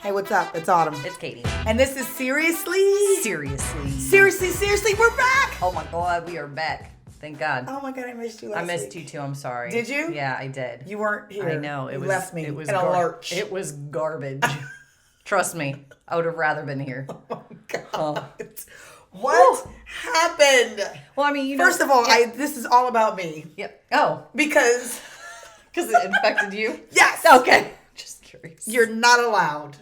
Hey, what's up? It's Autumn. It's Katie. And this is Seriously? Seriously, we're back! Oh my God, we are back. Thank God. Oh my God, I missed you last week. I missed you too, I'm sorry. Did you? Yeah, I did. You weren't here. I know. You left me it was in a lurch. It was garbage. Trust me, I would have rather been here. Oh God. What happened? Well, I mean, First of all, this is all about me. Yep. Oh. Because it infected you? Yes. Okay. Just curious. You're not allowed.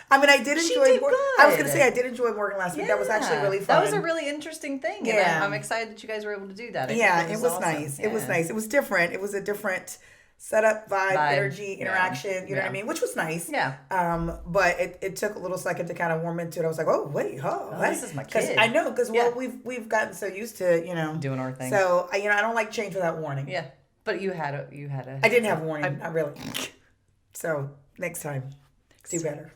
I mean, I did enjoy. She did good. I was going to say I did enjoy Morgan last week. That was actually really fun. That was a really interesting thing. Yeah. And I'm excited that you guys were able to do that. It was awesome. Nice. Yeah. It was nice. It was different. It was a different setup, vibe, energy, interaction. You know what I mean? Which was nice. Yeah. But it took a little second to kind of warm into it. I was like, oh wait, this is my kid. I know because we've gotten so used to doing our thing. So I don't like change without warning. Yeah. But you had a. I didn't have warning. Not really. So next time, do better.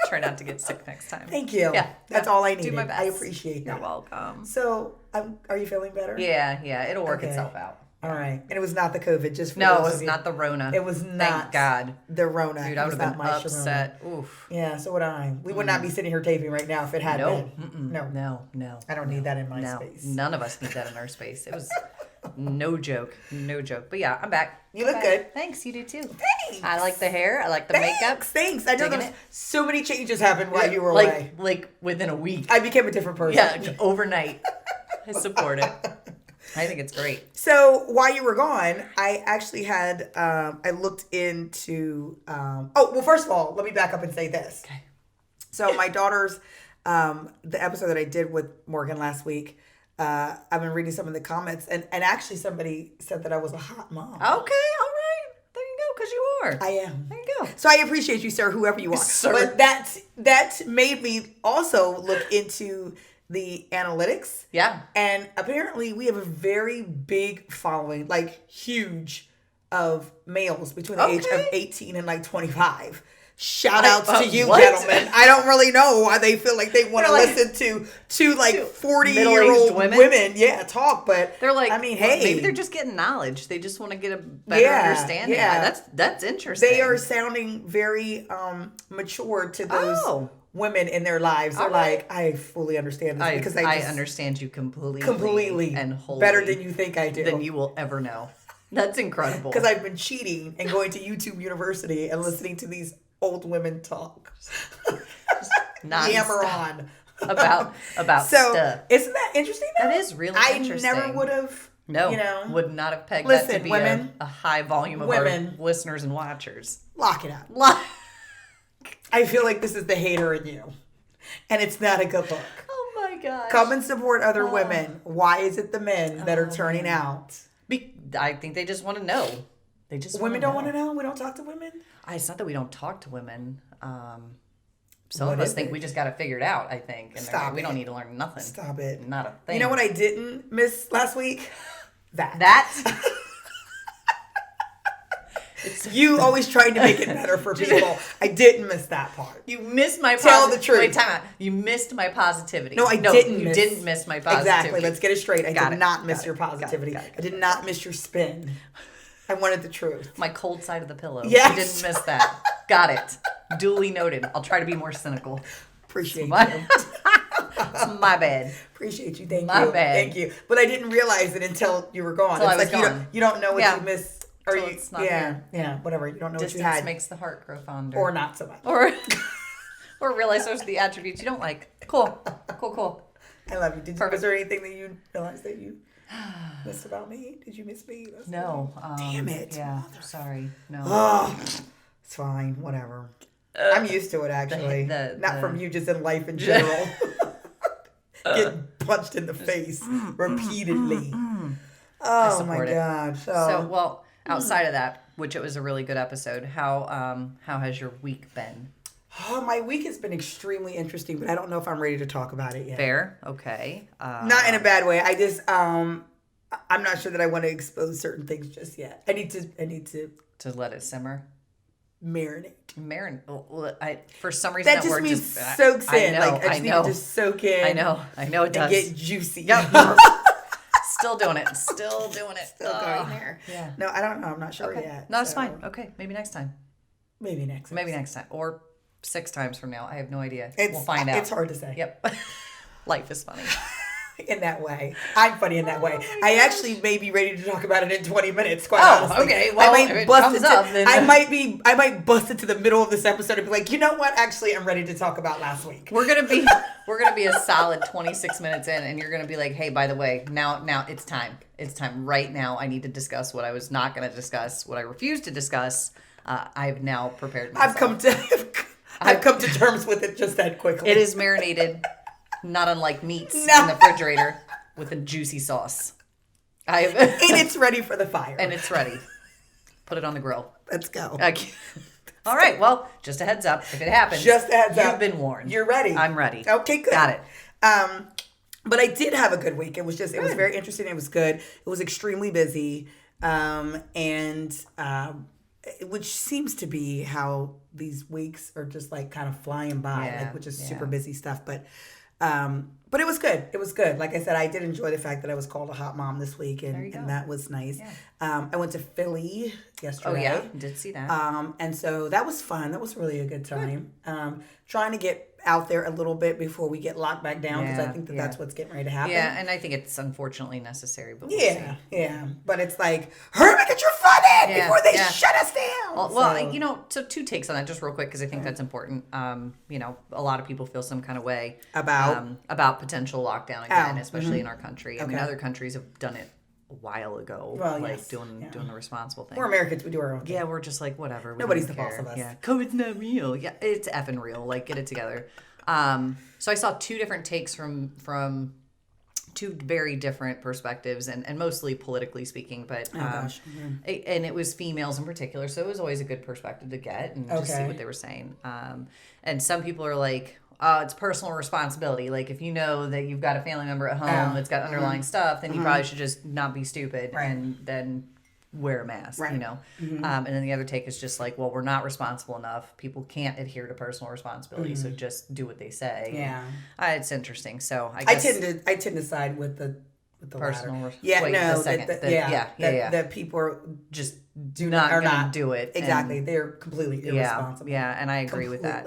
Try not to get sick next time. Thank you. Yeah, that's all I needed. Do my best. I appreciate that. You're welcome. So, are you feeling better? Yeah, it'll work itself out. All right, and it was not the COVID. Just for no, it was not the Rona. It was not. Thank God. The Rona. Dude, I would have been upset. Oof. Yeah. So would I. We would not be sitting here taping right now if it had been. No. I don't need that in my space. None of us need that in our space. It was no joke. But yeah, I'm back. You look good. Thanks. You do too. Thanks. I like the hair. I like the makeup. Thanks. I know there's so many changes happened while you were away. Like within a week. I became a different person. Yeah, overnight. I support it. I think it's great. So while you were gone, I actually had, I looked into, first of all, let me back up and say this. Okay. So my daughter's, the episode that I did with Morgan last week, I've been reading some of the comments and actually somebody said that I was a hot mom. Okay, all right. There you go, because you are. I am. There you go. So I appreciate you, sir, whoever you are. Sir. But that made me also look into the analytics. Yeah. And apparently we have a very big following, like huge, of males between the age of 18 and like 25. Shout outs to you, gentlemen. I don't really know why they feel like they want to listen to like 40-year-old women. Yeah, talk. But they're like, I mean, hey, maybe they're just getting knowledge. They just want to get a better understanding. Yeah, that's interesting. They are sounding very mature to those women in their lives. They're like, I fully understand this because I understand you completely and wholly, better than you think I do. Than you will ever know. That's incredible. Because I've been cheating and going to YouTube University and listening to these old women talk. Yammer on about stuff. Isn't that interesting though? That is really interesting. I never would have would not have pegged that to be women, a high volume of our listeners and watchers. Lock it up. I feel like this is the hater in you. And it's not a good look. Oh my gosh. Come and support other women. Why is it the men that are turning out? I think they just want to know. They just women don't want to know. We don't talk to women. It's not that we don't talk to women. Some of us think we just got to figure it out. I think, and we don't need to learn nothing. Stop it. Not a thing. You know what I didn't miss last week? That. You always trying to make it better for people. I didn't miss that part. You missed my Tell the truth. Wait, time out. You missed my positivity. No, I didn't. You didn't miss my positivity. Exactly. Let's get it straight. I did not miss your positivity. I did not miss your spin. I wanted the truth. My cold side of the pillow. Yes. You didn't miss that. Got it. Duly noted. I'll try to be more cynical. Appreciate you. It's my bad. Appreciate you. Thank you. My bad. Thank you. But I didn't realize it until you were gone. Until it's like gone. You don't know what you missed. Or it's not here. Whatever. You don't know Distance what you had. Makes the heart grow fonder. Or not so much. Or realize those are the attributes you don't like. Cool. I love you. Was there anything that you realized that you missed about me? Did you miss me? No. Damn it. Yeah. Sorry. No. Oh, it's fine. Whatever. I'm used to it, actually. Not from you, just in life in general. Getting punched in the face repeatedly. Oh, my God. So, outside of that, which it was a really good episode, how has your week been? Oh, my week has been extremely interesting, but I don't know if I'm ready to talk about it yet. Fair. Okay. Not in a bad way. I just, I'm not sure that I want to expose certain things just yet. I need to let it simmer. Marinate. For some reason that just means soaks in. I just need to soak in. I know it does. And get juicy. Yep. Still doing it. Still going there. Yeah. No, I don't know. I'm not sure yet. No, it's fine. Okay, maybe next time. Maybe next. Maybe next time. Or 6 times from now. I have no idea. We'll find out. It's hard to say. Yep. Life is funny. In that way. I'm funny in that way. I actually may be ready to talk about it in 20 minutes, quite honestly. Okay. Well, if it comes up, then... I might bust into the middle of this episode and be like, you know what? Actually, I'm ready to talk about last week. We're gonna be a solid 26 minutes in, and you're gonna be like, hey, by the way, now it's time. It's time right now. I need to discuss what I was not gonna discuss, what I refused to discuss. I've now prepared myself. I've come to terms with it just that quickly. It is marinated. Not unlike meats in the refrigerator with a juicy sauce. And it's ready for the fire. And it's ready. Put it on the grill. Let's go. Okay. All right. Well, just a heads up. If it happens, just a heads up. You've been warned. You're ready. I'm ready. Okay, good. Got it. But I did have a good week. It was very interesting. It was good. It was extremely busy. Which seems to be how these weeks are just like kind of flying by, which is super busy stuff. But it was good. It was good. Like I said, I did enjoy the fact that I was called a hot mom this week, and that was nice. Yeah. I went to Philly yesterday. Oh, yeah? Did see that. And so that was fun. That was really a good time. Trying to get out there a little bit before we get locked back down, because I think that's what's getting ready to happen. Yeah, and I think it's unfortunately necessary. But we'll see. Yeah. But it's like, hurry up and get your foot in before they shut us down. Well, so 2 takes on that, just real quick, because I think that's important. A lot of people feel some kind of way about potential lockdown again, especially in our country. I mean, other countries have done it a while ago, doing the responsible thing. We're Americans, we do our own thing. Yeah, we're just like, whatever. Nobody's the boss of us. Yeah, COVID's not real. Yeah, it's effing real. Like, get it together. So I saw 2 different takes from 2 very different perspectives, and mostly politically speaking, but and it was females in particular, so it was always a good perspective to get and just see what they were saying. And some people are like, it's personal responsibility. Like, if you know that you've got a family member at home that's got underlying stuff, then you probably should just not be stupid and then wear a mask, And then the other take is just like, well, we're not responsible enough. People can't adhere to personal responsibility, so just do what they say. Yeah. It's interesting. So I guess I tend to side with the personal. That people are just not do it. Exactly. They're completely irresponsible. Yeah, and I agree with that.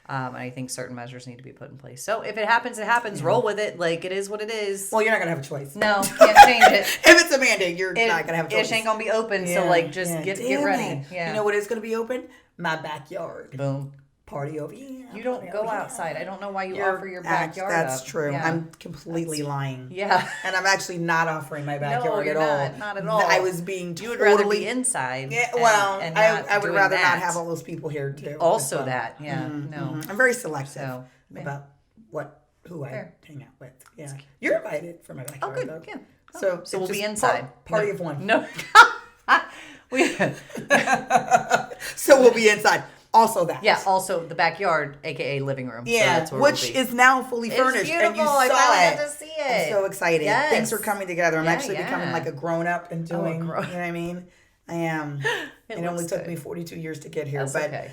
And I think certain measures need to be put in place. So if it happens, it happens. Roll with it. Like, it is what it is. Well, you're not going to have a choice. No, can't change it. If it's a mandate, you're not going to have a choice. It ain't going to be open, so, like, just get ready. Yeah. You know what is going to be open? My backyard. Boom. Party over here. You don't go outside. I don't know why you offer your backyard That's true. Yeah. I'm completely lying. Yeah. And I'm actually not offering my backyard at all. Not at all. I was being totally... You would rather be inside. Yeah, well, I would rather not have all those people here, too. Also that, no. I'm very selective about who I hang out with. Yeah. You're invited for my backyard, good. though. Yeah. So we'll be inside. Party of one. No. So we'll be inside. Also that. Yeah, also the backyard, a.k.a. living room. Yeah, so which is now fully furnished. It's beautiful. And you saw I finally got to see it. I'm so excited. Yes. Things are coming together. I'm actually becoming like a grown-up and doing, you know what I mean? I am. It only took me 42 years to get here, but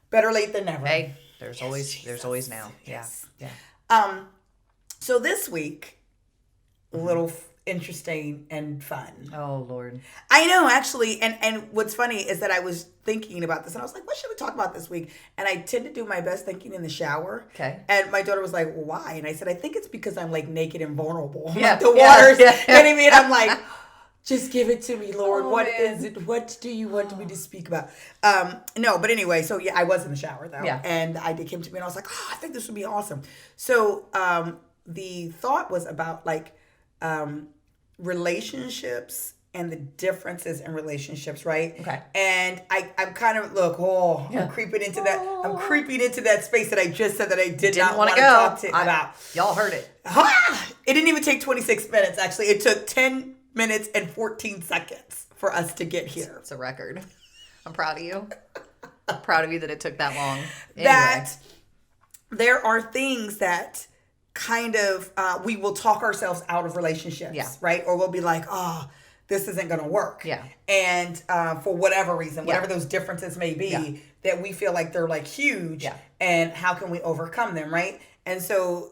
better late than never. Hey, there's always now. Yes. Yeah. So this week, a little interesting and fun. Oh, Lord. I know, actually. And what's funny is that I was thinking about this, and I was like, what should we talk about this week? And I tend to do my best thinking in the shower. Okay. And my daughter was like, well, why? And I said, I think it's because I'm like naked and vulnerable. Yeah. Like the waters. Yeah. You know what I mean? I'm like, just give it to me, Lord. What is it? What do you want me to speak about? No, but anyway, so yeah, I was in the shower though. Yeah. And they came to me and I was like, I think this would be awesome. So the thought was about like relationships and the differences in relationships, right? Okay. And I'm kind of I'm creeping into that. I'm creeping into that space that I just said that I didn't not want to talk about. Y'all heard it. It didn't even take 26 minutes. Actually, it took 10 minutes and 14 seconds for us to get here. It's a record. I'm proud of you. I'm proud of you that it took that long. Anyway. That there are things that kind of we will talk ourselves out of relationships, right? Or we'll be like, this isn't going to work. Yeah. And for whatever reason, whatever those differences may be, that we feel like they're like huge. Yeah. And how can we overcome them, right? And so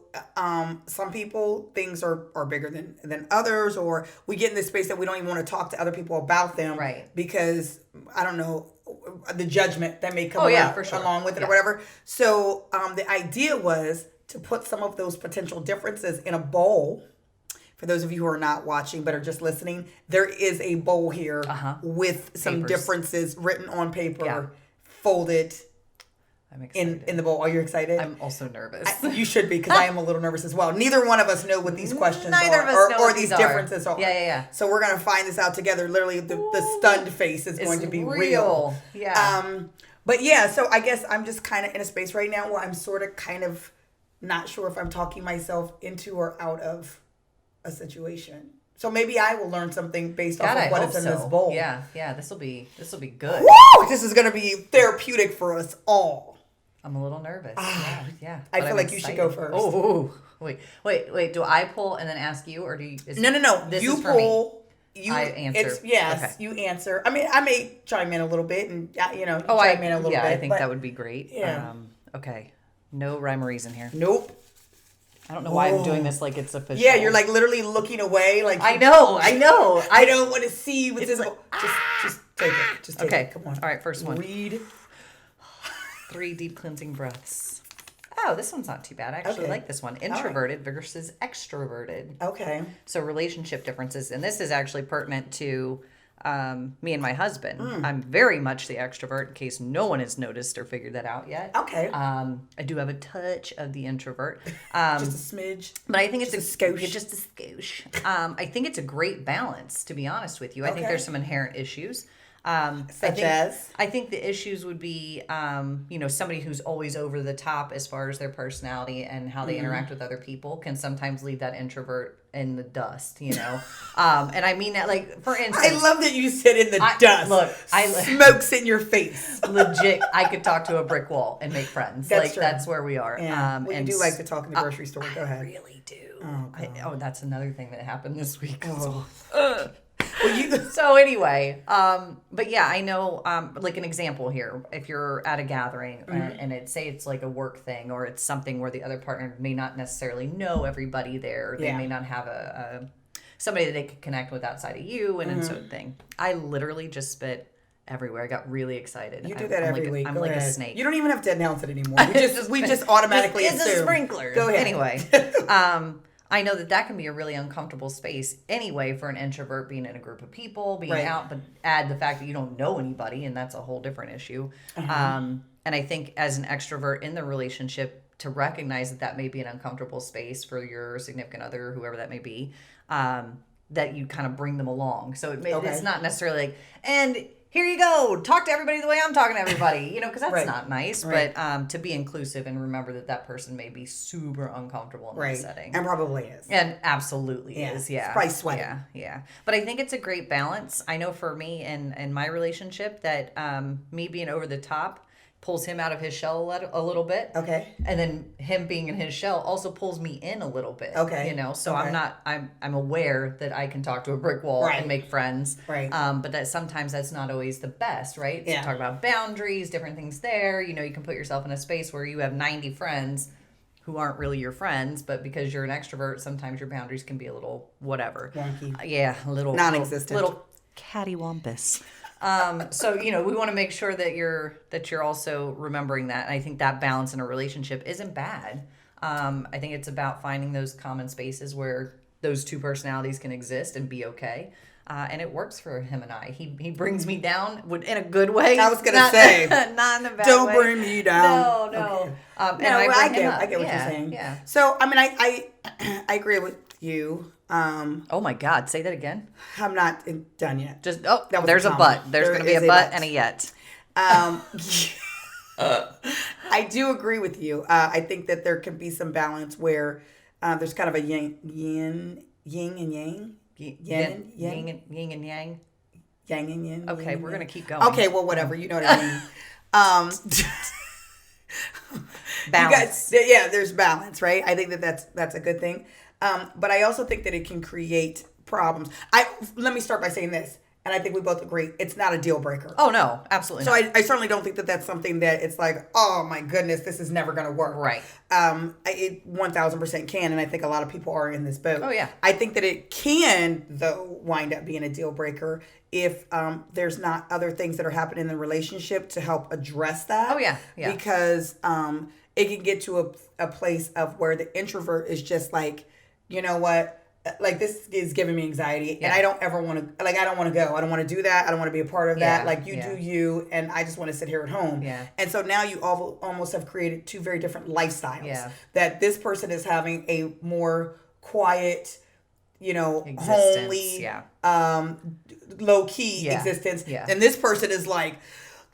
some people, things are bigger than others, or we get in this space that we don't even want to talk to other people about them. Right. Because, I don't know, the judgment that may come for sure. along with it or whatever. So the idea was to put some of those potential differences in a bowl. For those of you who are not watching but are just listening, there is a bowl here with some differences written on paper, folded. I'm excited. In the bowl. Are you excited? I'm also nervous. You should be, because I am a little nervous as well. Neither one of us know what these questions Neither are of us know or what these these differences are. Yeah. So we're going to find this out together. Literally, the stunned face is going to be real. Yeah. But yeah, so I guess I'm just kind of in a space right now where I'm sort of kind of not sure if I'm talking myself into or out of a situation. So maybe I will learn something based off of what is in this bowl. Yeah. This will be good. Woo! This is going to be therapeutic for us all. I'm a little nervous. Yeah. I feel like you should go first. Oh, wait. Do I pull and then ask you, or do you? No. This you is for pull. Me. I answer. You answer. I mean, I may chime in a little bit, and chime in a little bit. Yeah, I think that would be great. Yeah. Okay. No rhyme or reason here. Nope. I don't know why I'm doing this like it's official. Yeah, you're like literally looking away. Like I know. I don't want to see what's in. Just take it. Just take it. Come on. All right. First one. Read. 3 deep cleansing breaths. Oh, this one's not too bad. I actually like this one. Introverted versus extroverted. Okay. So relationship differences. And this is actually pertinent to me and my husband. I'm very much the extrovert, in case no one has noticed or figured that out yet. Okay. I do have a touch of the introvert. Just a smidge. But I think it's a skosh. Just a skosh. I think it's a great balance, to be honest with you. I think there's some inherent issues. I think the issues would be, somebody who's always over the top as far as their personality and how they interact with other people can sometimes leave that introvert in the dust, And I mean that, like, for instance. I love that you said in the dust. Look, smoke's in your face. Legit, I could talk to a brick wall and make friends. That's true. That's where we are. Yeah. And you do like to talk in the grocery store. Go ahead. I really do. That's another thing that happened this week. Well, So anyway, but yeah, I know, like an example here, if you're at a gathering and it's like a work thing, or it's something where the other partner may not necessarily know everybody there, or they may not have somebody that they could connect with outside of you and sort of thing. I literally just spit everywhere. I got really excited. You do that every week. I'm Go like ahead. a snake. You don't even have to announce it anymore. We just automatically it's assume. a sprinkler. Go ahead. Anyway, I know that can be a really uncomfortable space anyway for an introvert, being in a group of people, being out, but add the fact that you don't know anybody, and that's a whole different issue. And I think as an extrovert in the relationship, to recognize that may be an uncomfortable space for your significant other, whoever that may be, that you kind of bring them along. So it's not necessarily like, and here you go, talk to everybody the way I'm talking to everybody, because that's not nice. Right. But to be inclusive and remember that person may be super uncomfortable in that setting. And probably is. And absolutely is, yeah. It's probably sweating. Yeah. But I think it's a great balance. I know for me and my relationship that me being over the top pulls him out of his shell a little bit. Okay. And then him being in his shell also pulls me in a little bit. Okay. So I'm aware that I can talk to a brick wall and make friends. Right. But that sometimes that's not always the best, right? Yeah. So talk about boundaries, different things there. You can put yourself in a space where you have 90 friends who aren't really your friends, but because you're an extrovert, sometimes your boundaries can be a little whatever. Wonky. A little non-existent. Little cattywampus. So we want to make sure that you're also remembering that. And I think that balance in a relationship isn't bad. I think it's about finding those common spaces where those two personalities can exist and be okay. And it works for him and I. He brings me down in a good way. I was gonna say, not in a bad way. Don't bring me down. No. Okay. I get what you're saying. Yeah. So I mean, I agree with you. Oh my God! Say that again. I'm not done yet. There's a but. There's going to be a but and a yet. I do agree with you. I think that there can be some balance where there's kind of a yin and yang. Yin and yang. Yang and yin. Okay, we're going to keep going. Okay, well, whatever. You know what I mean. Balance. There's balance, right? I think that's a good thing. But I also think that it can create problems. Let me start by saying this. and I think we both agree, it's not a deal breaker. Oh, no, absolutely so not. I certainly don't think that that's something that it's like, oh my goodness, this is never going to work. Right. It 1000% can, and I think a lot of people are in this boat. Oh, yeah. I think that it can, though, wind up being a deal breaker if there's not other things that are happening in the relationship to help address that. Oh, yeah. Yeah. Because it can get to a place of where the introvert is just like, you know what? Like, this is giving me anxiety, and I don't ever want to, like, I don't want to go. I don't want to do that. I don't want to be a part of that. Like, you do you, and I just want to sit here at home. Yeah. And so now you almost have created two very different lifestyles. Yeah. That this person is having a more quiet, Existence, homely, low-key existence. Yeah. And this person is like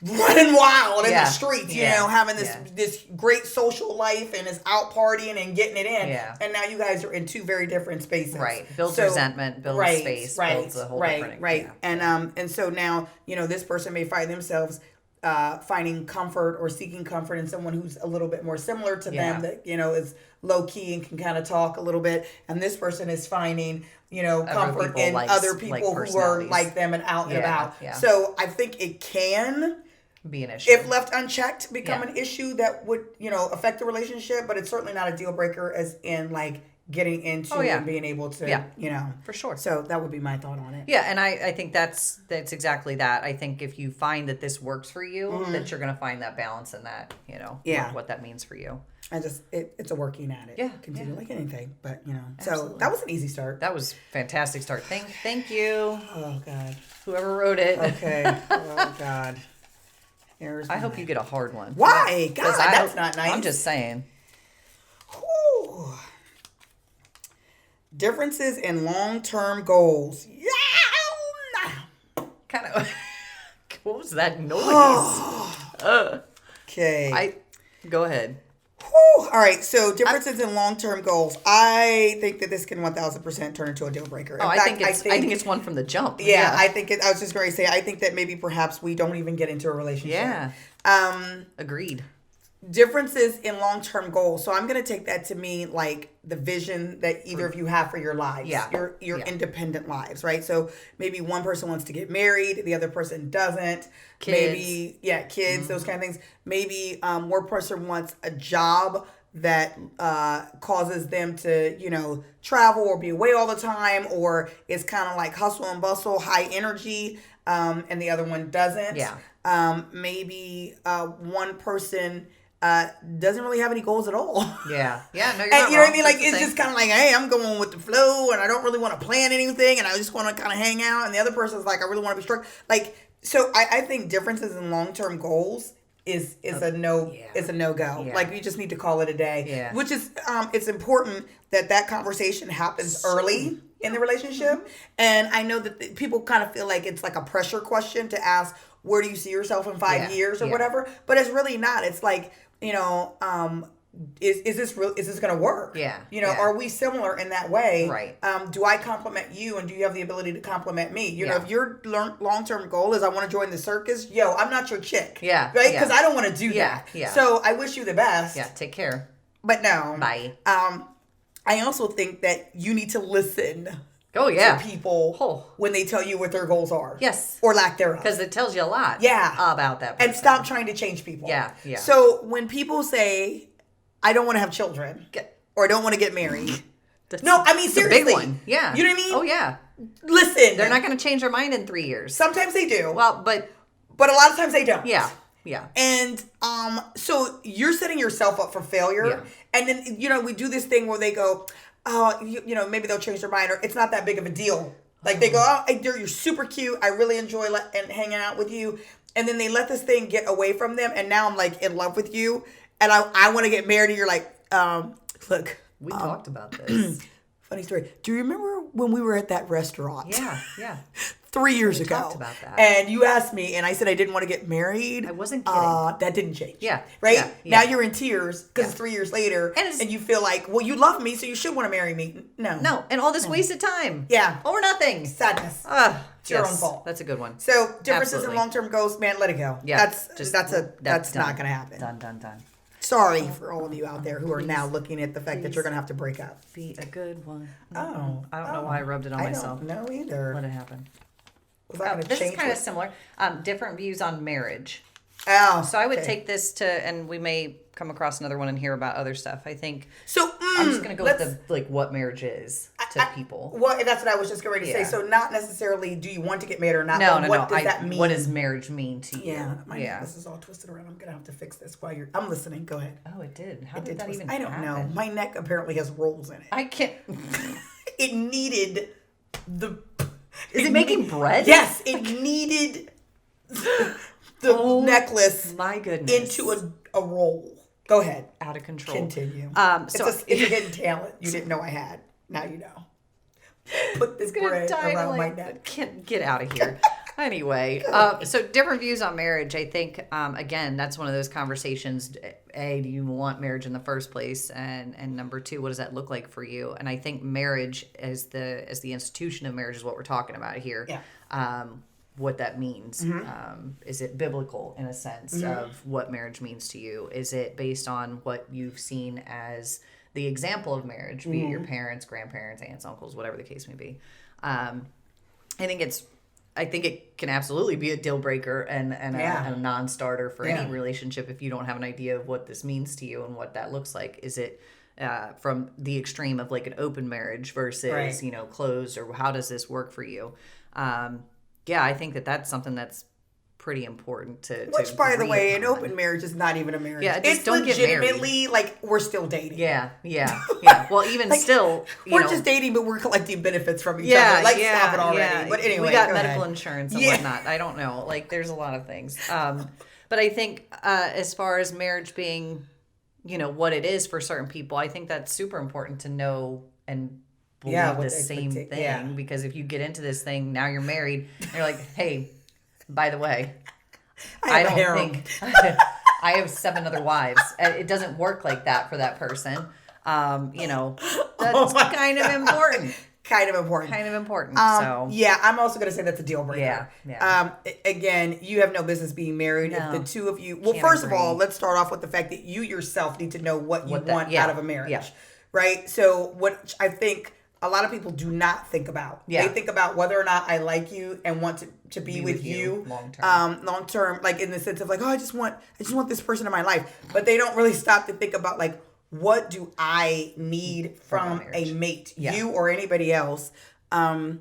running wild in the streets, having this great social life and is out partying and getting it in. Yeah. And now you guys are in two very different spaces. Right. Builds resentment, builds space, builds a whole different. Right. Yeah. And so now, this person may find themselves finding comfort or seeking comfort in someone who's a little bit more similar to them that, is low key and can kind of talk a little bit. And this person is finding, comfort in other people who are like them and out and about. Yeah. So I think it can be an issue. If left unchecked, become an issue that would, affect the relationship, but it's certainly not a deal breaker as in like getting into and being able to, For sure. So that would be my thought on it. Yeah, and I think that's exactly that. I think if you find that this works for you, that you're going to find that balance in that, what that means for you. It's a working at it. Yeah. Continue like anything, but, Absolutely. So that was an easy start. That was fantastic start. Thank you. Oh, God. Whoever wrote it. Okay. Oh, God. I hope you get a hard one. Why? God, that's not nice. I'm just saying. Whew. Differences in long-term goals. Yeah. Kind of. What was that noise? Okay. Go ahead. Whew. All right. So differences in long-term goals. I think that this can 1000% turn into a deal breaker. In fact, I think it's one from the jump. Yeah. I think I was just going to say. I think that maybe perhaps we don't even get into a relationship. Yeah. Agreed. Differences in long-term goals. So I'm going to take that to mean like the vision that either of you have for your lives. Yeah. Your independent lives, right? So maybe one person wants to get married, the other person doesn't. Kids. Maybe, kids, those kind of things. Maybe one person wants a job that causes them to, travel or be away all the time, or is kind of like hustle and bustle, high energy, and the other one doesn't. Yeah. Maybe one person doesn't really have any goals at all. Yeah. Yeah. No, you're and not you know wrong. what I mean? Like, it's just kind of like, hey, I'm going with the flow and I don't really want to plan anything and I just want to kind of hang out. And the other person's like, I really want to be struck. Like, so I think differences in long-term goals is a no go. Yeah. Like, you just need to call it a day. Yeah. Which is it's important that conversation happens early in the relationship. And I know that people kind of feel like it's like a pressure question to ask, where do you see yourself in 5 years or whatever? But it's really not. It's like, is this going to work? Yeah. Are we similar in that way? Right. Do I compliment you and do you have the ability to compliment me? If your long-term goal is I want to join the circus, I'm not your chick. Yeah. Right? Because I don't want to do that. Yeah. So I wish you the best. Yeah. Take care. But no. Bye. I also think that you need to listen to people when they tell you what their goals are. Yes. Or lack thereof. Because it tells you a lot about that person. And stop trying to change people. Yeah. So when people say, I don't want to have children, or I don't want to get married. No, I mean, seriously. A big one. Yeah. You know what I mean? Oh, yeah. Listen. They're not going to change their mind in 3 years. Sometimes they do. Well, but a lot of times they don't. Yeah. And so you're setting yourself up for failure. Yeah. And then, we do this thing where they go, maybe they'll change their mind, or it's not that big of a deal. Like they go, you're super cute. I really enjoy hanging out with you. And then they let this thing get away from them. And now I'm like in love with you. And I want to get married. And you're like, look. We talked about this. Funny story. Do you remember when we were at that restaurant? Yeah. 3 years ago. Talked about that. And you asked me, and I said I didn't want to get married. I wasn't kidding. That didn't change. Yeah. Right? Yeah. Now you're in tears because it's 3 years later, and you feel like, well, you love me, so you should want to marry me. No. And all this wasted time. Yeah. Over nothing. Sadness. It's your own fault. That's a good one. So differences in long-term goals, man, let it go. Yeah. That's not going to happen. Done. Sorry for all of you out there who are now looking at the fact that you're going to have to break up. Be a good one. Oh. I don't know why I rubbed it on myself. I don't know either. Let it happen. Was that going to this change? is kind of similar. Different views on marriage. Oh, so I would take this to, and we may come across another one and hear about other stuff. I think. So I'm just going to go with the like what marriage is to people. Well, that's what I was just going to say. So not necessarily do you want to get married or not? No. What does that mean? What does marriage mean to you? Yeah, this is all twisted around. I'm going to have to fix this while I'm listening. Go ahead. Oh, it did. How did that even I don't know. My neck apparently has rolls in it. I can't. It needed the. Is it making bread? Yes, it needed the necklace. My goodness. Into a roll. Go ahead. Out of control. Continue. So it's a hidden talent you didn't know I had. Now you know. Put this bread around my neck. Can't get out of here. Anyway, so different views on marriage. I think again, that's one of those conversations. A, do you want marriage in the first place, and number two, what does that look like for you? And I think marriage as the institution of marriage is what we're talking about here. Yeah. What that means. Is it biblical in a sense of what marriage means to you? Is it based on what you've seen as the example of marriage, be it your parents, grandparents, aunts, uncles, whatever the case may be? I think it can absolutely be a deal breaker and a non-starter for any relationship if you don't have an idea of what this means to you and what that looks like. Is it from the extreme of like an open marriage versus closed, or how does this work for you? I think that's something that's pretty important to Which, by the way, an open marriage is not even a marriage. Yeah, it's don't legitimately like we're still dating. Yeah. Well, even still, we're just dating, but we're collecting benefits from each other. Like, stop it already. Yeah. But anyway, we got medical insurance and whatnot. I don't know. Like, there's a lot of things. But I think as far as marriage being, what it is for certain people, I think that's super important to know and believe the same thing. Yeah. Because if you get into this thing, now you're married, and you're like, hey, by the way, I don't think I have 7 other wives. It doesn't work like that for that person. That's kind of important. Kind of important. I'm also going to say that's a deal breaker. Yeah. Again, you have no business being married if the two of you. Well, first of all, let's start off with the fact that you yourself need to know what you want out of a marriage, right? So, what I think a lot of people do not think about. Yeah. They think about whether or not I like you and want to be with you long term, like in the sense of like, I just want this person in my life, but they don't really stop to think about like, what do I need from a mate, you or anybody else? And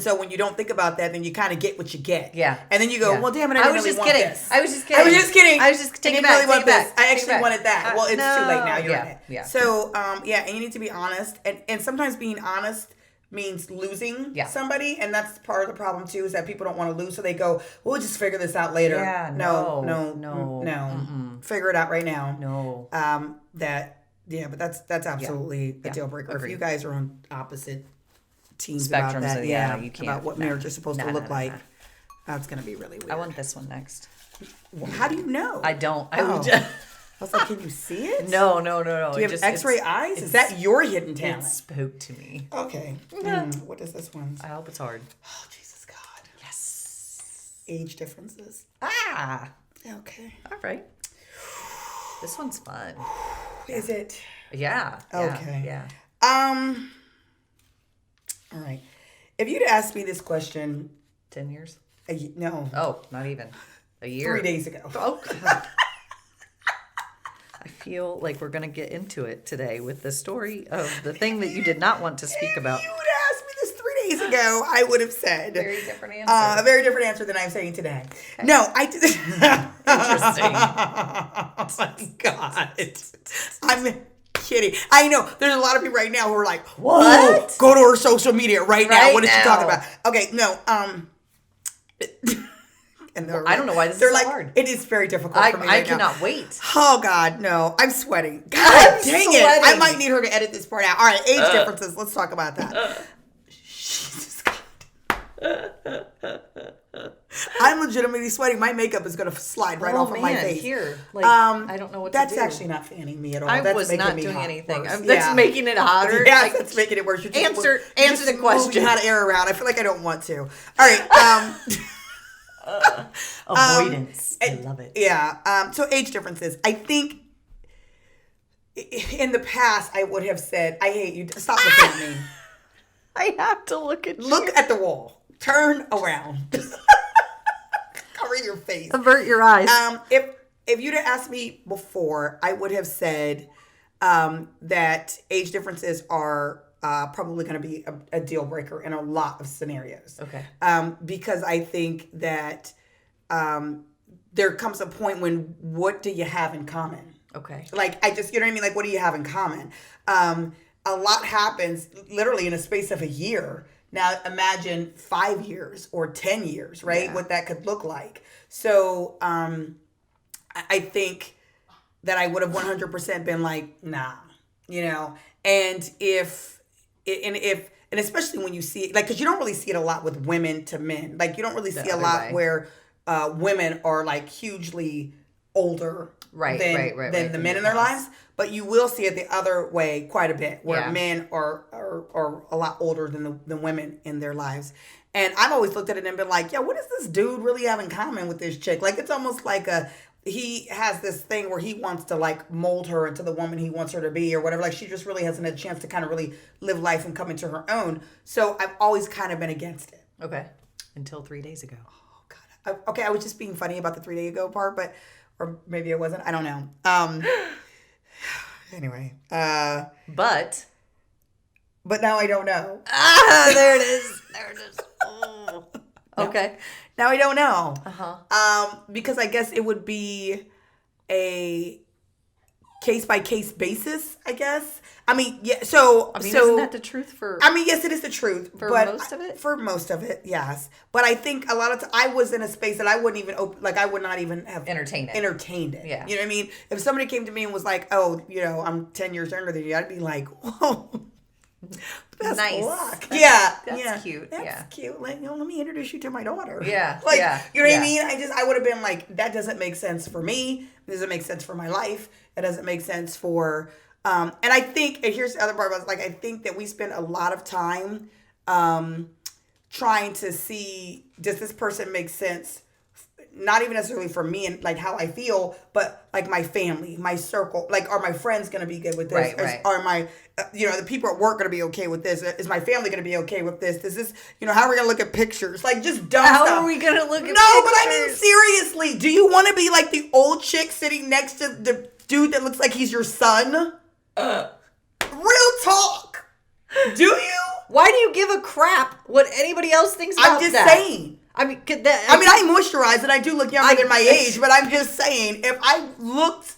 so when you don't think about that, then you kind of get what you get. Yeah. And then you go, well, damn it, I really want this. I was just kidding. I was just taking it back. Really want this. I actually wanted that. Well, it's too late now. You're in it. Yeah. So, and you need to be honest. And sometimes being honest means losing somebody. And that's part of the problem, too, is that people don't want to lose. So they go, we'll just figure this out later. Yeah, no. Mm-mm. Figure it out right now. No. But that's absolutely a deal breaker. Agreed. If you guys are on opposite teams spectrums about that, you can't, about what marriage is supposed to look like. That's going to be really weird. I want this one next. Well, how do you know? I don't. I was like, can you see it? No. Do you have X-ray eyes? Is that your hidden talent? It spoke to me. Okay. What is this one? I hope it's hard. Oh, Jesus God. Yes. Age differences. Okay. All right. This one's fun. Is it? Yeah. Okay. Yeah. All right. If you'd asked me this question 10 years? No. Oh, not even. A year. 3 days ago. Oh, God. I feel like we're going to get into it today with the story of the thing that you did not want to speak about. If you would have asked me this 3 days ago, I would have said very different answer. A very different answer than I'm saying today. Okay. No, I did. Interesting. Oh my God. I'm kidding. I know there's a lot of people right now who are like, what? Go to her social media right now. What is she talking about? Okay, no. And I don't know why this is so hard. It is very difficult for me I cannot wait. Oh, God, no. I'm sweating. God dang it. I might need her to edit this part out. All right, age differences. Let's talk about that. Jesus God. I'm legitimately sweating. My makeup is going to slide right off of my face. Here. I don't know what to do. That's actually not fanning me at all. I was not doing anything. That's making it hotter. Yes, that's making it worse. Answer the question. How to air around. I feel like I don't want to. All right. Avoidance. I love it. Yeah. So age differences. I think in the past I would have said, I hate you. Stop looking at me. I have to look at you. Look at the wall. Turn around. Cover your face. Avert your eyes. If you'd have asked me before, I would have said that age differences are probably going to be a deal breaker in a lot of scenarios. Okay. Because I think that there comes a point when what do you have in common? Okay. Like, you know what I mean? Like, what do you have in common? A lot happens literally in a space of a year. Now, imagine 5 years or 10 years, right? Yeah. What that could look like. So, I think that I would have 100% been like, nah, you know? And and especially when you see it, like, because you don't really see it a lot with women to men. Like, you don't really see a lot where women are, like, hugely older than the men in their lives. But you will see it the other way quite a bit, where men are a lot older than women in their lives. And I've always looked at it and been like, yeah, what does this dude really have in common with this chick? Like, it's almost like he has this thing where he wants to, like, mold her into the woman he wants her to be or whatever. Like, she just really hasn't had a chance to kind of really live life and come into her own. So I've always kind of been against it. Okay. Until 3 days ago. Oh, God. Okay, I was just being funny about the 3 day ago part, or maybe it wasn't. I don't know. Anyway. But now I don't know. There it is. There it is. Oh. Okay. Now I don't know. Uh-huh. Because I guess it would be a case-by-case basis, I guess. I mean, yeah, so... isn't that the truth for... I mean, yes, it is the truth. For most of it? For most of it, yes. But I think a lot of I was in a space that I wouldn't even... I would not even have... Entertained it. Yeah. You know what I mean? If somebody came to me and was like, oh, you know, I'm 10 years younger than you, I'd be like, whoa... Best nice. Luck. That's cute. That's cute. Like, let me introduce you to my daughter. Yeah. Like, you know what I mean? I would have been like, that doesn't make sense for me. It doesn't make sense for my life. It doesn't make sense for, and I think, and here's the other part, I think that we spend a lot of time, trying to see, does this person make sense? Not even necessarily for me and like how I feel, but like my family, my circle, like, are my friends going to be good with this? Right. Are my, the people at work going to be okay with this? Is my family going to be okay with this? Is this, how are we going to look at pictures? Like, just dumb stuff. How are we going to look at pictures? No, but I mean, seriously, do you want to be like the old chick sitting next to the dude that looks like he's your son? Real talk. Do you? Why do you give a crap what anybody else thinks about that? I'm just saying. I mean, I moisturize and I do look younger than my age, but I'm just saying, if I looked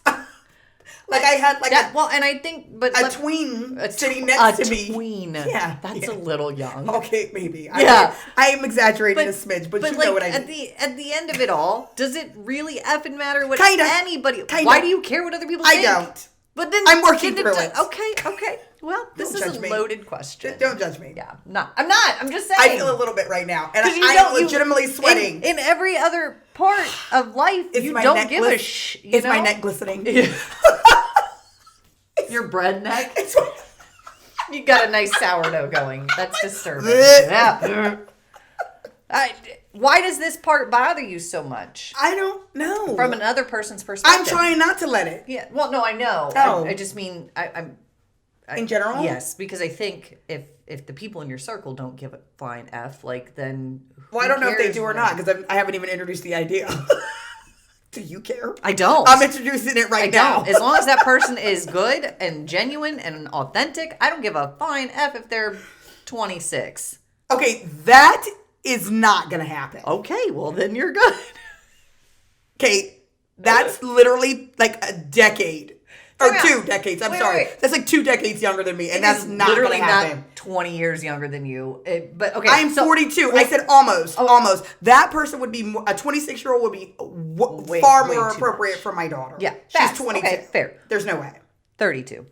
like I had like and I think, a tween sitting next to me. A tween. Yeah. That's a little young. Okay, maybe. Yeah. I am exaggerating a smidge, but you know what I mean. At the end of it all, does it really effing matter what anybody... Kinda. Why do you care what other people think? I don't. But then I'm working through it. Okay. Well, this is a loaded question. Don't judge me. Yeah, I'm not. I'm just saying. I feel a little bit right now, and I'm legitimately sweating. In every other part of life, you don't give a Is my neck glistening? Your bread neck. You got a nice sourdough going. That's disturbing. Yeah. Why does this part bother you so much? I don't know. From another person's perspective. I'm trying not to let it. Yeah. Well, no, I know. No. I just mean, in general? Yes, because I think if the people in your circle don't give a flying F, like, then well, I don't know if they do or not, because I haven't even introduced the idea. Do you care? I don't. I'm introducing it right now. Don't. As long as that person is good and genuine and authentic, I don't give a flying F if they're 26. Okay, that is not going to happen. Okay, well, then you're good. Okay, that's literally like a decade. Or 2 decades. I'm sorry. Wait. That's like 2 decades younger than me, and that's not going to happen. Not 20 years younger than you. But okay, I'm 42. Well, I said almost. Almost. That person would be a 26-year-old would be far more appropriate for my daughter. Yeah, she's 22. Okay, fair. There's no way. 32.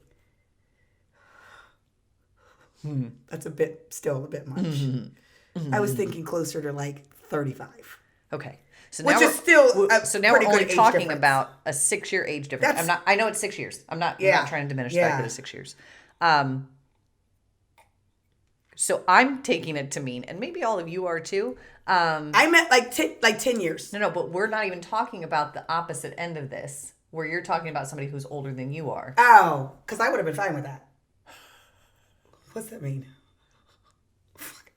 That's still a bit much. Mm-hmm. I was thinking closer to like 35. Okay. So which is still now we're only talking about a 6-year age difference. I know it's 6 years. I'm not trying to diminish the fact that it's 6 years. So I'm taking it to mean, and maybe all of you are too. I meant like 10 years. No, but we're not even talking about the opposite end of this, where you're talking about somebody who's older than you are. Oh, because I would have been fine with that. What's that mean?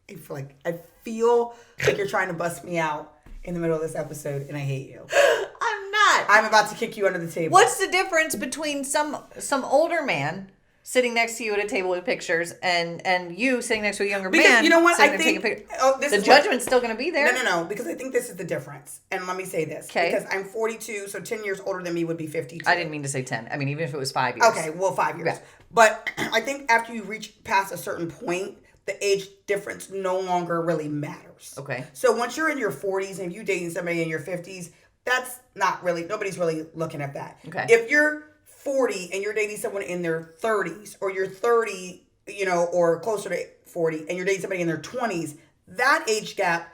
I feel like you're trying to bust me out in the middle of this episode, and I hate you. I'm not. I'm about to kick you under the table. What's the difference between some older man sitting next to you at a table with pictures and you sitting next to a younger man? You know what? I think the judgment's still going to be there. No, because I think this is the difference. And let me say this. Okay. Because I'm 42, so 10 years older than me would be 52. I didn't mean to say 10. I mean, even if it was 5 years. Okay, well, 5 years. Yeah. But I think after you reach past a certain point, the age difference no longer really matters. Okay. So once you're in your 40s and you dating somebody in your 50s, that's not really, nobody's really looking at that. Okay. If you're 40 and you're dating someone in their 30s, or you're 30, or closer to 40, and you're dating somebody in their 20s, that age gap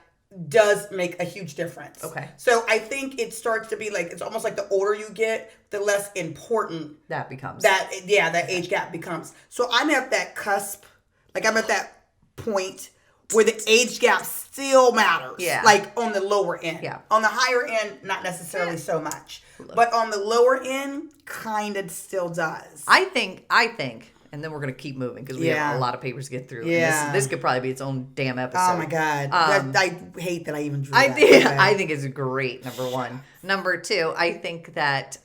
does make a huge difference. Okay. So I think it starts to be like, it's almost like the older you get, the less important that becomes. that age gap becomes. So I'm at that cusp, like I'm at that point where the age gap still matters. Yeah. Like on the lower end. Yeah. On the higher end, not necessarily so much. But on the lower end, kind of still does. I think, and then we're going to keep moving because we have a lot of papers to get through. Yeah. And this could probably be its own damn episode. Oh my God. I hate that I even drew that. I think it's great, number one. Number two, I think that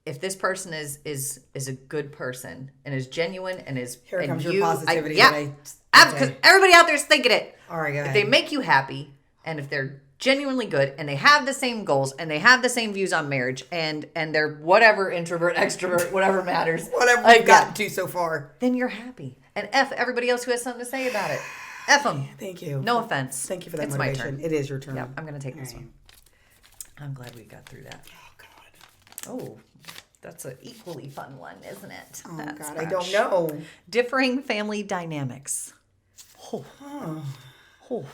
if this person is a good person and is genuine and is... Here comes your you, positivity. Because everybody out there is thinking it. All right, go ahead. If they make you happy and if they're genuinely good and they have the same goals and they have the same views on marriage and they're whatever, introvert, extrovert, whatever matters. Whatever we've gotten to so far. Then you're happy. And F everybody else who has something to say about it. F them. Thank you. No offense. Thank you for that it's motivation. my turn. It is your turn. Yeah, I'm going to take this one. I'm glad we got through that. Oh, God. Oh, that's an equally fun one, isn't it? Oh, That's God. I don't know. Differing family dynamics. Oh. Oh.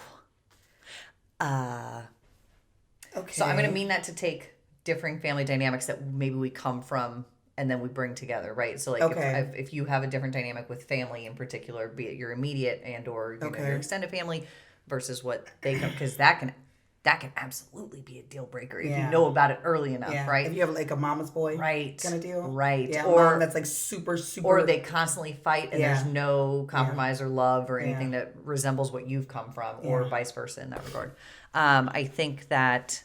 Okay. So I'm going to mean that to take differing family dynamics that maybe we come from and then we bring together, right? So like if you have a different dynamic with family in particular, be it your immediate and or you know, your extended family versus what they come, because that can absolutely be a deal breaker if you know about it early enough, right? If you have like a mama's boy right kind of deal. Right. Yeah, or mom that's like super or they constantly fight and there's no compromise or love or anything Yeah. that resembles what you've come from or vice versa in that regard. I think that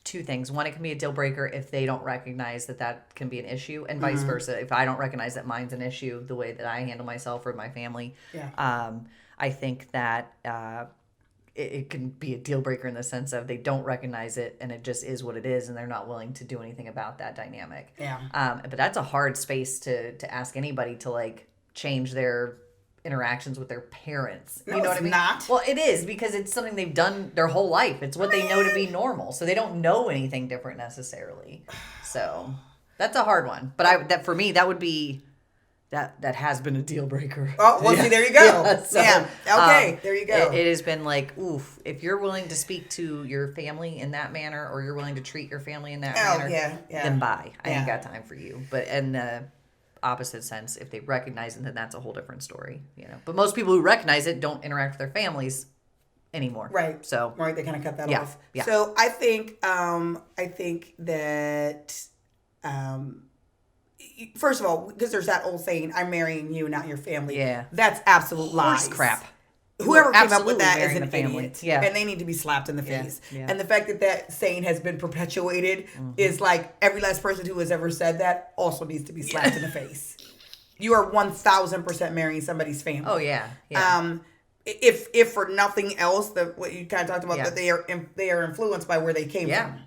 two things. One, it can be a deal breaker if they don't recognize that can be an issue, and vice versa. If I don't recognize that mine's an issue, the way that I handle myself or my family, I think that it can be a deal breaker in the sense of they don't recognize it and it just is what it is, and they're not willing to do anything about that dynamic. Yeah. But that's a hard space to ask anybody to like change their interactions with their parents. No, You know what it's I mean? not. Well, it is because it's something they've done their whole life. It's what they know to be normal. So they don't know anything different necessarily. So that's a hard one. But that for me, that would be that has been a deal breaker. Oh, well, see, there you go. So, Okay, there you go. It has been like, oof, if you're willing to speak to your family in that manner or you're willing to treat your family in that manner, then bye. I ain't got time for you. But in the opposite sense, if they recognize it, then that's a whole different story, you know. But most people who recognize it don't interact with their families anymore. Right. So right, they kind of cut that off. Yeah. So I think that first of all, because there's that old saying, "I'm marrying you, not your family." Yeah. That's absolute lies. crap. Whoever came up Absolutely with that is marrying an a family. idiot. Yeah. And they need to be slapped in the face. Yeah. And the fact that saying has been perpetuated is like every last person who has ever said that also needs to be slapped in the face. You are 1,000% marrying somebody's family. Oh yeah. If for nothing else, what you kind of talked about, that they are influenced by where they came from.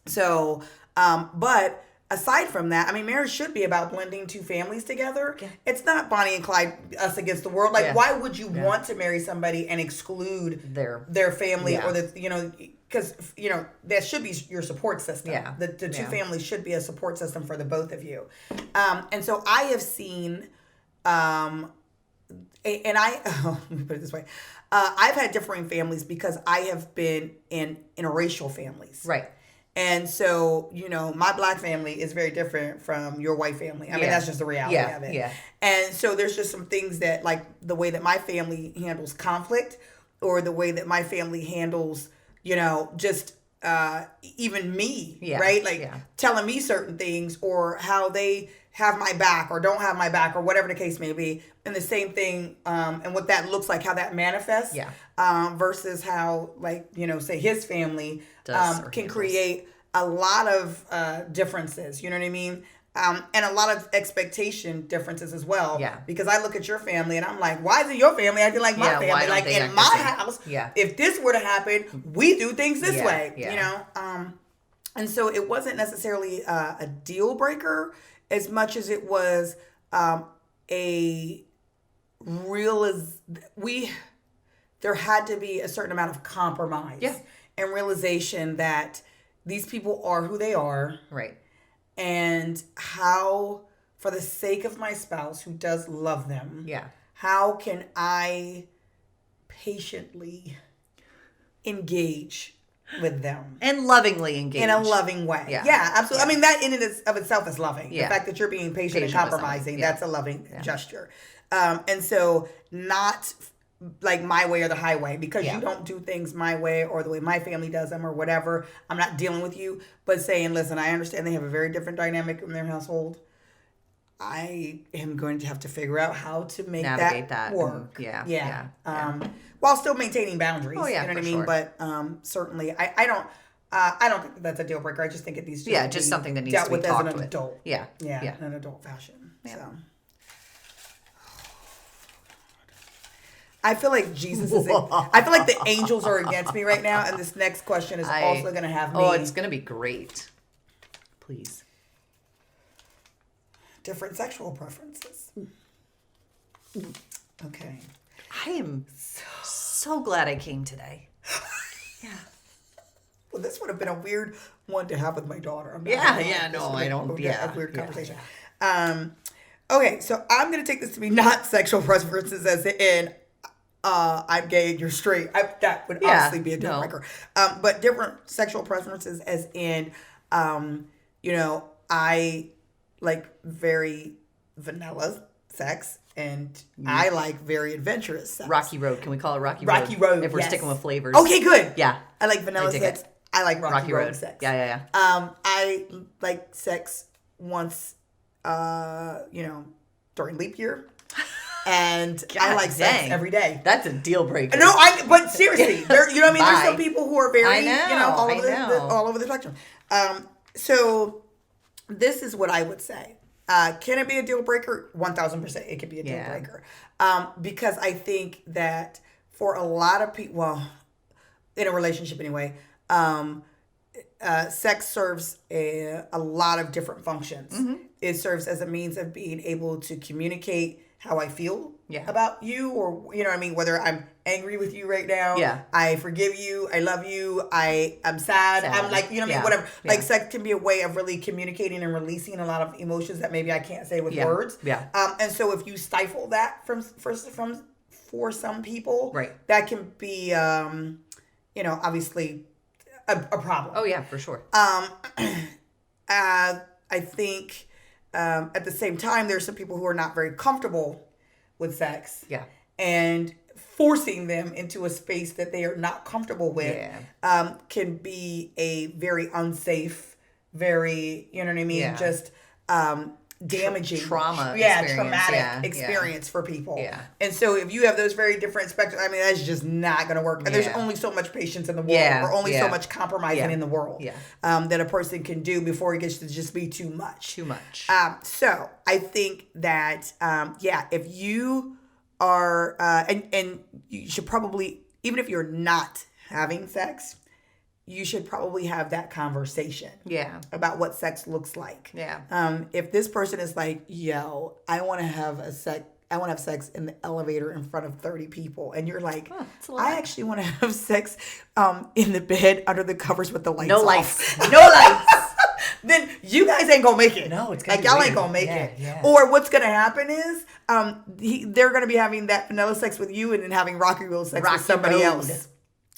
So, but aside from that, I mean, marriage should be about blending two families together. Yeah. It's not Bonnie and Clyde, us against the world. Like, why would you want to marry somebody and exclude their family or because that should be your support system. Yeah. The two families should be a support system for the both of you. And so I have seen, let me put it this way. I've had differing families because I have been in interracial families. Right. And so, my black family is very different from your white family. I mean, that's just the reality of it. Yeah. And so there's just some things that, like, the way that my family handles conflict or the way that my family handles, just even me, Yeah. right? Like Yeah. telling me certain things or how they have my back or don't have my back or whatever the case may be. And the same thing, and what that looks like, how that manifests, Yeah. versus how, like, say his family Does or can handles. create a lot of differences, you know what I mean? And a lot of expectation differences as well. Yeah. Because I look at your family and I'm like, why isn't your family acting like my Yeah, why family? don't Like they in act the my same? house, Yeah. if this were to happen, we do things this Yeah, way, yeah. And so it wasn't necessarily a deal breaker as much as it was a there had to be a certain amount of compromise Yeah. and realization that these people are who they are. Right. And how, for the sake of my spouse who does love them, Yeah. how can I patiently engage with them And lovingly engage. in a loving way? Yeah. Absolutely. Yeah. I mean, that in and of itself is loving. Yeah. The fact that you're being patient and Patient with compromising, somebody. Yeah. that's a loving gesture. And so not like my way or the highway, because Yeah. you don't do things my way or the way my family does them or whatever. I'm not dealing with you, but saying, listen, I understand they have a very different dynamic in their household. I am going to have to figure out how to make Navigate that that work. and- Yeah. yeah. While still maintaining boundaries. Oh, yeah, you know what I for mean? sure. But certainly, I don't think that's a deal breaker. I just think it needs to Yeah, be just something that needs dealt to be with talked as an with. adult. Yeah. Yeah, in an adult fashion. Yeah. So. I feel like Jesus is. I feel like the angels are against me right now, and this next question is also going to have me. Oh, it's going to be great. Please. Different sexual preferences. Okay. I am so glad I came today. Yeah. Well, this would have been a weird one to have with my daughter. I'm not Yeah, gonna lie. yeah, This no, would I have don't- been yeah, a weird yeah, conversation. Okay, so I'm going to take this to be not sexual preferences as in I'm gay and you're straight. That would Yeah, obviously be a deal no. breaker. But different sexual preferences as in, I like very vanilla sex and I like very adventurous sex. Rocky Road. Can we call it Rocky Road? Rocky Road, If we're yes. sticking with flavors. Okay, good. Yeah. I like vanilla I dig sex. it. I like Rocky Road Road. sex. Yeah. I like sex once, during leap year. And I God like sex dang. every day. That's a deal breaker. No, but seriously, there. You know what I mean? There's some Bye. people who are very, I know, all over the spectrum. So this is what I would say. Can it be a deal breaker? 1,000%. It can be a deal Yeah. breaker. Because I think that for a lot of people, well, in a relationship anyway, sex serves a lot of different functions. Mm-hmm. It serves as a means of being able to communicate how I feel Yeah. about you, or you know what I mean, whether I'm angry with you right now, Yeah. I forgive you, I love you, I'm sad. I'm like, you know what I mean, Yeah. whatever. Yeah. Like sex can be a way of really communicating and releasing a lot of emotions that maybe I can't say with Yeah. words. Yeah. And so if you stifle that for some people, Right. that can be obviously a problem. Oh, yeah, for sure. I think at the same time, there's some people who are not very comfortable with sex. Yeah. And forcing them into a space that they are not comfortable with can be a very unsafe, very, you know what I mean? Yeah. Just damaging. Trauma traumatic experience. experience for people. Yeah. And so if you have those very different spectrums, I mean, that's just not going to work. And there's Yeah. only so much patience in the world, Yeah. or only Yeah. so much compromising Yeah. in the world Yeah. that a person can do before it gets to just be too much. Too much. So I think that, if you are, and you should probably, even if you're not having sex, you should probably have that conversation Yeah. about what sex looks like. Yeah. If this person is like, yo, I want to have sex in the elevator in front of 30 people. And you're like, that's a lot. I actually want to have sex in the bed under the covers with the lights No off. lights. No lights. Then you guys ain't gonna make it. No, it's gonna like be y'all weird. ain't gonna make Yeah, it. yeah. Or what's gonna happen is they're gonna be having that vanilla sex with you and then having Rocky Road sex Rocky with somebody Road. else.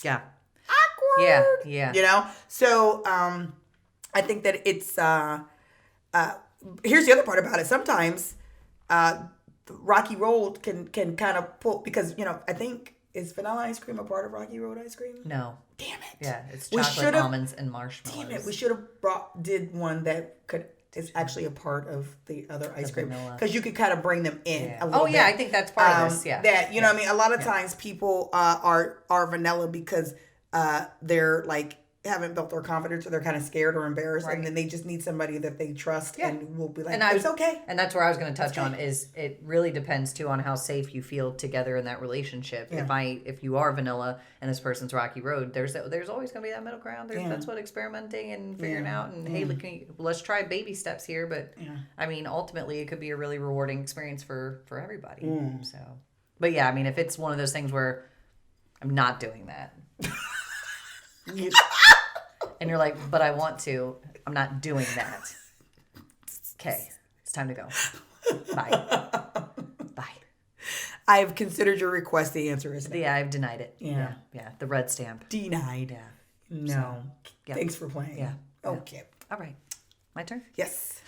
Yeah. Awkward. Yeah. Yeah. You know? So I think that it's here's the other part about it. Sometimes Rocky Road can kind of pull, because I think is vanilla ice cream a part of Rocky Road ice cream? No. Damn it. Yeah, it's chocolate, almonds, and marshmallows. Damn it. We should have did one that is actually a part of the other ice cream. Because you could kind of bring them in a little bit. I think that's part of this, yeah. That, you know what I mean? A lot of times people are vanilla because they're like, haven't built their confidence or they're kind of scared or embarrassed, and then they just need somebody that they trust and will be like, it's okay. And that's where I was going to touch on is it really depends too on how safe you feel together in that relationship. If you are vanilla and this person's Rocky Road, there's always going to be that middle ground. That's what experimenting and figuring out and hey, let's try baby steps here. But I mean, ultimately it could be a really rewarding experience for everybody. So, but yeah, I mean, if it's one of those things where I'm not doing that. And you're like, but I want to. I'm not doing that. Okay, it's time to go. Bye. Bye. I've considered your request. The answer is no. Yeah, I've denied it. Yeah. The red stamp. Denied. Yeah. No. So, thanks for playing. Yeah. Okay. All right. My turn? Yes.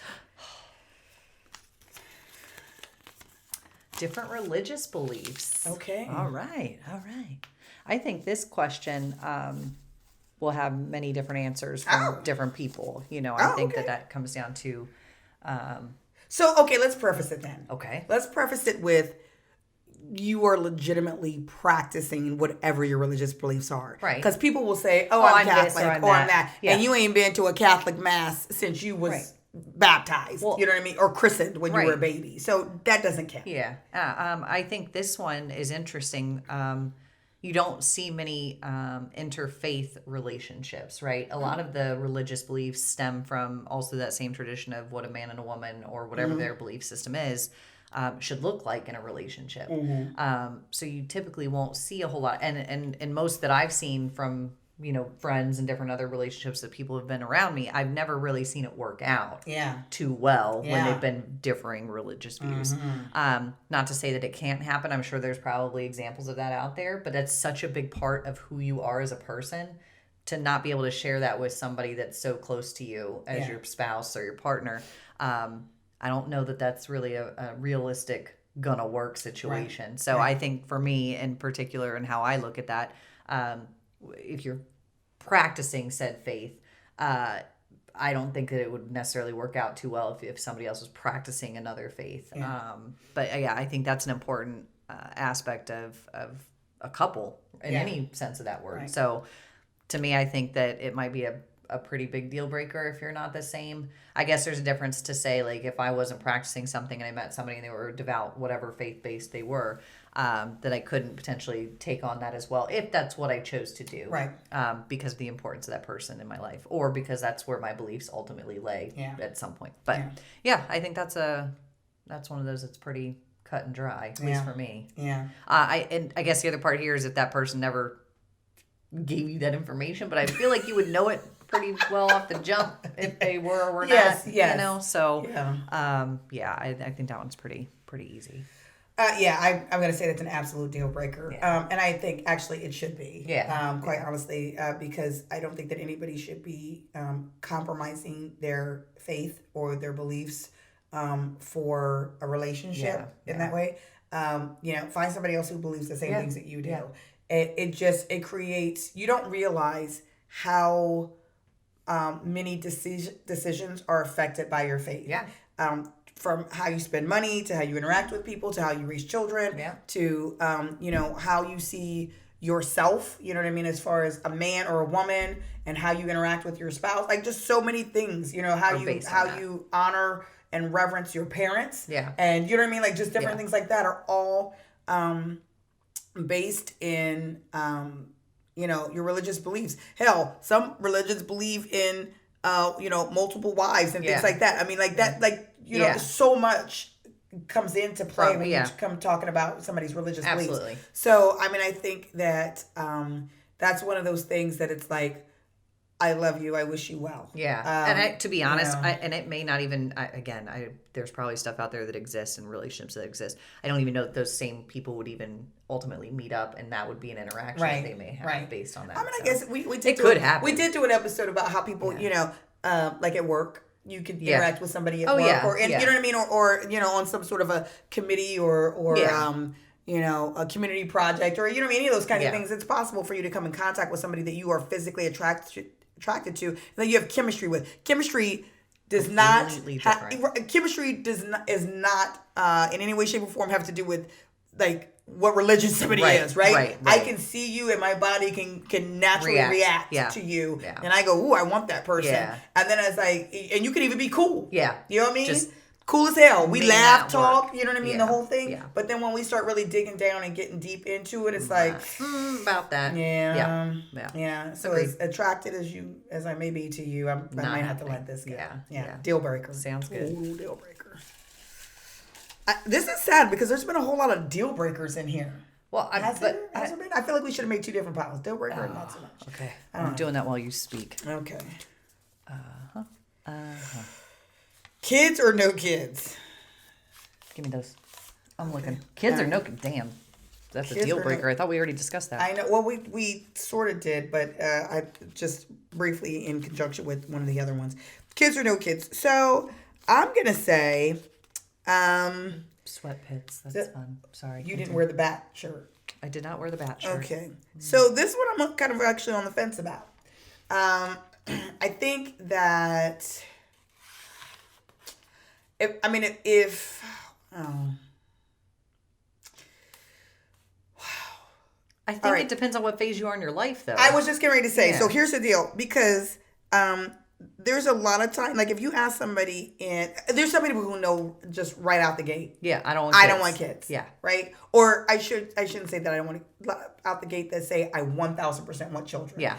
Different religious beliefs. Okay. All right. I think this question will have many different answers from different people. You know, I think that comes down to... So, okay, let's preface it then. Okay. Let's preface it with you are legitimately practicing whatever your religious beliefs are. Right. Because people will say, I'm Catholic or I'm that. Yeah. And you ain't been to a Catholic mass since you was baptized. Well, you know what I mean? Or christened when you were a baby. So that doesn't count. Yeah. I think this one is interesting. You don't see many interfaith relationships, right? A lot of the religious beliefs stem from also that same tradition of what a man and a woman or whatever their belief system is should look like in a relationship. So you typically won't see a whole lot. And most that I've seen from, you know, friends and different other relationships that people have been around me, I've never really seen it work out too well when they've been differing religious views. Not to say that it can't happen. I'm sure there's probably examples of that out there, but that's such a big part of who you are as a person to not be able to share that with somebody that's so close to you as your spouse or your partner. I don't know that that's really a realistic gonna work situation. Right. So I think for me in particular and how I look at that, if you're practicing said faith, I don't think that it would necessarily work out too well if somebody else was practicing another faith. But I think that's an important aspect of a couple in any sense of that word. Right. So to me, I think that it might be a pretty big deal breaker if you're not the same. I guess there's a difference to say, like, if I wasn't practicing something and I met somebody and they were devout, whatever faith-based they were, that I couldn't potentially take on that as well if that's what I chose to do. Right. Because of the importance of that person in my life or because that's where my beliefs ultimately lay at some point. But I think that's one of those that's pretty cut and dry, at least for me. Yeah. I guess the other part here is if that person never gave you that information, but I feel like you would know it pretty well off the jump if they were or were not. Yes. You know, so I think that one's pretty easy. I'm going to say that's an absolute deal breaker. And I think actually it should be. Quite honestly, because I don't think that anybody should be compromising their faith or their beliefs for a relationship in that way. Find somebody else who believes the same things that you do. Yeah. It creates, you don't realize how many decisions are affected by your faith. Yeah. From how you spend money to how you interact with people to how you raise children to how you see yourself, you know what I mean, as far as a man or a woman and how you interact with your spouse, like just so many things, how you honor and reverence your parents, and you know what I mean, like just different things like that are all based in your religious beliefs. Hell, some religions believe in multiple wives and things like that. I mean, like that, like so much comes into play when you come talking about somebody's religious beliefs. So I mean, I think that that's one of those things that it's like, I love you. I wish you well. Yeah. And to be honest, and it may not even, there's probably stuff out there that exists and relationships that exist. I don't even know that those same people would even ultimately meet up and that would be an interaction that they may have based on that. I mean, I guess we did happen. We did do an episode about how people, like at work, you could interact with somebody at work or, you know what I mean? Or on some sort of a committee or a community project or, any of those kind of Yeah. things, it's possible for you to come in contact with somebody that you are physically attracted to and that you have chemistry with. Chemistry does not is not in any way, shape, or form have to do with like what religion somebody is, right? Right. I can see you and my body can naturally react to you. Yeah. And I go, ooh, I want that person. Yeah. And then it's like, and you can even be cool. Yeah. You know what I mean? Just cool as hell. We laugh, talk, work. you know what I mean? Yeah. The whole thing. Yeah. But then when we start really digging down and getting deep into it, it's like, about that. Yeah. So Agreed. as attracted as I may be to you, I might have to let this go. Yeah. Deal breaker. Sounds good. Ooh, deal breaker. This is sad because there's been a whole lot of deal breakers in here. Well, Has there been? I feel like we should have made 2 different piles. Deal breaker and not so much. Okay. I'm doing that while you speak. Okay. Kids or no kids? Give me those. I'm looking. Kids or no? Damn. That's a deal breaker. I thought we already discussed that. I know. Well, we sort of did, but I just briefly in conjunction with one of the other ones. Kids or no kids? So I'm gonna say, sweat pits. That's fun. Sorry. You didn't wear the bat shirt. I did not wear the bat shirt. Okay. So this one I'm kind of actually on the fence about. I think that if I think it depends on what phase you are in your life, though. I was just getting ready to say. So here's the deal, because there's a lot of time, like if you ask somebody, and there's some people who know just right out the gate. Yeah, I don't want kids. Yeah, right. Or I shouldn't say that I don't want out the gate that say I 1,000% want children. Yeah.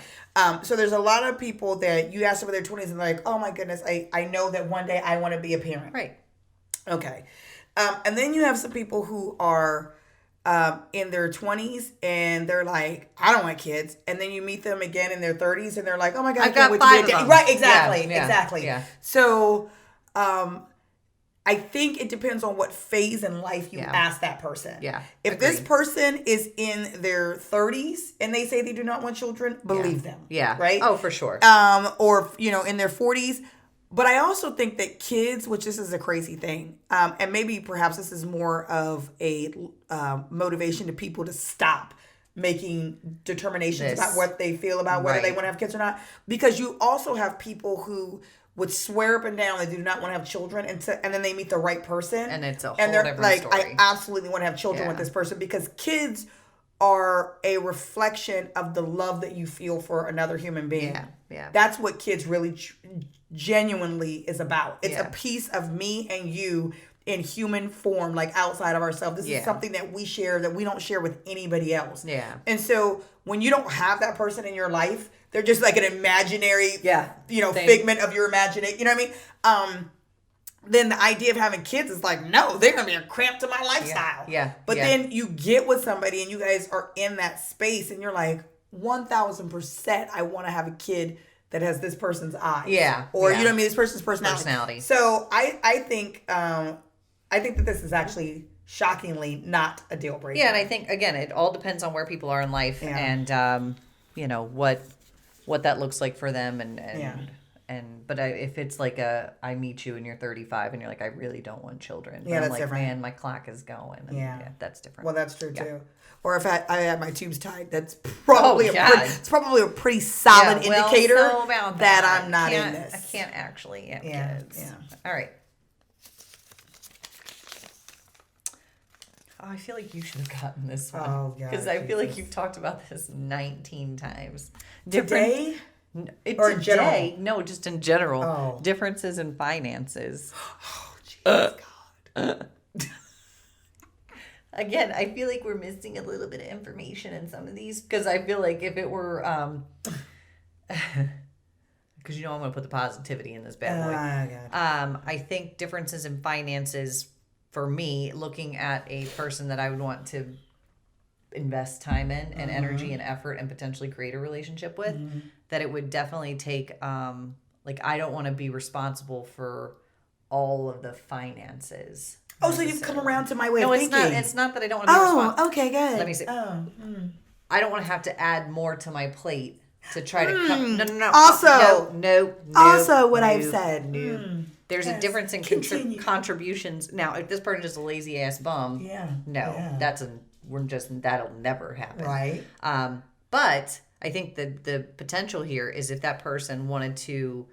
So there's a lot of people that you ask them in their 20s and they're like, oh my goodness, I know that one day I want to be a parent. Right. Okay. And then you have some people who are in their 20s and they're like, I don't want kids. And then you meet them again in their 30s and they're like, oh my God, I can't wait to be a dad. Right, exactly. Exactly. Yeah. So I think it depends on what phase in life you ask that person. Yeah. If this person is in their 30s and they say they do not want children, believe them. Yeah. Right? Oh, for sure. Or, in their 40s. But I also think that kids, which this is a crazy thing, and maybe perhaps this is more of a motivation to people to stop making determinations about what they feel about whether they want to have kids or not. Because you also have people who would swear up and down they do not want to have children, and then they meet the right person. And it's a whole different like, story. I absolutely want to have children with this person, because kids are a reflection of the love that you feel for another human being. Yeah. That's what kids really genuinely is about. It's a piece of me and you in human form, like outside of ourselves. This is something that we share that we don't share with anybody else. Yeah. And so when you don't have that person in your life, they're just like an imaginary, figment of your imagination. You know what I mean? Then the idea of having kids is like, no, they're going to be a cramp to my lifestyle. Yeah. But then you get with somebody and you guys are in that space and you're like, 1,000% I want to have a kid that has this person's eyes. Yeah. Or, you know what I mean? This person's personality. So I think that this is actually shockingly not a deal breaker. Yeah. And I think, again, it all depends on where people are in life and, what that looks like for them. But if it's like I meet you and you're 35 and you're like, I really don't want children. But that's like, different. Man, my clock is going. And that's different. Well, that's true too. Or if I had my tubes tied, that's probably a pretty solid indicator that I'm not in this. I can't actually have kids. Yeah. All right. Oh, I feel like you should have gotten this one. Oh, God. Because I feel like you've talked about this 19 times. Today? Or in general? No, just in general. Oh. Differences in finances. Oh, Jesus God. Again, I feel like we're missing a little bit of information in some of these, because I feel like if it were, because I'm going to put the positivity in this bad boy. I think differences in finances, for me, looking at a person that I would want to invest time in and energy and effort and potentially create a relationship with, that it would definitely take, I don't want to be responsible for all of the finances. Oh, so you've come around to my way of thinking. No, it's not that I don't want to be responsible. Oh, okay, good. Let me see. I don't want to have to add more to my plate to try to come. No. Also, no. Also, what I've said. No. There's a difference in contributions. Now, if this person is a lazy ass bum, that's that'll never happen. Right. But I think the potential here is if that person wanted to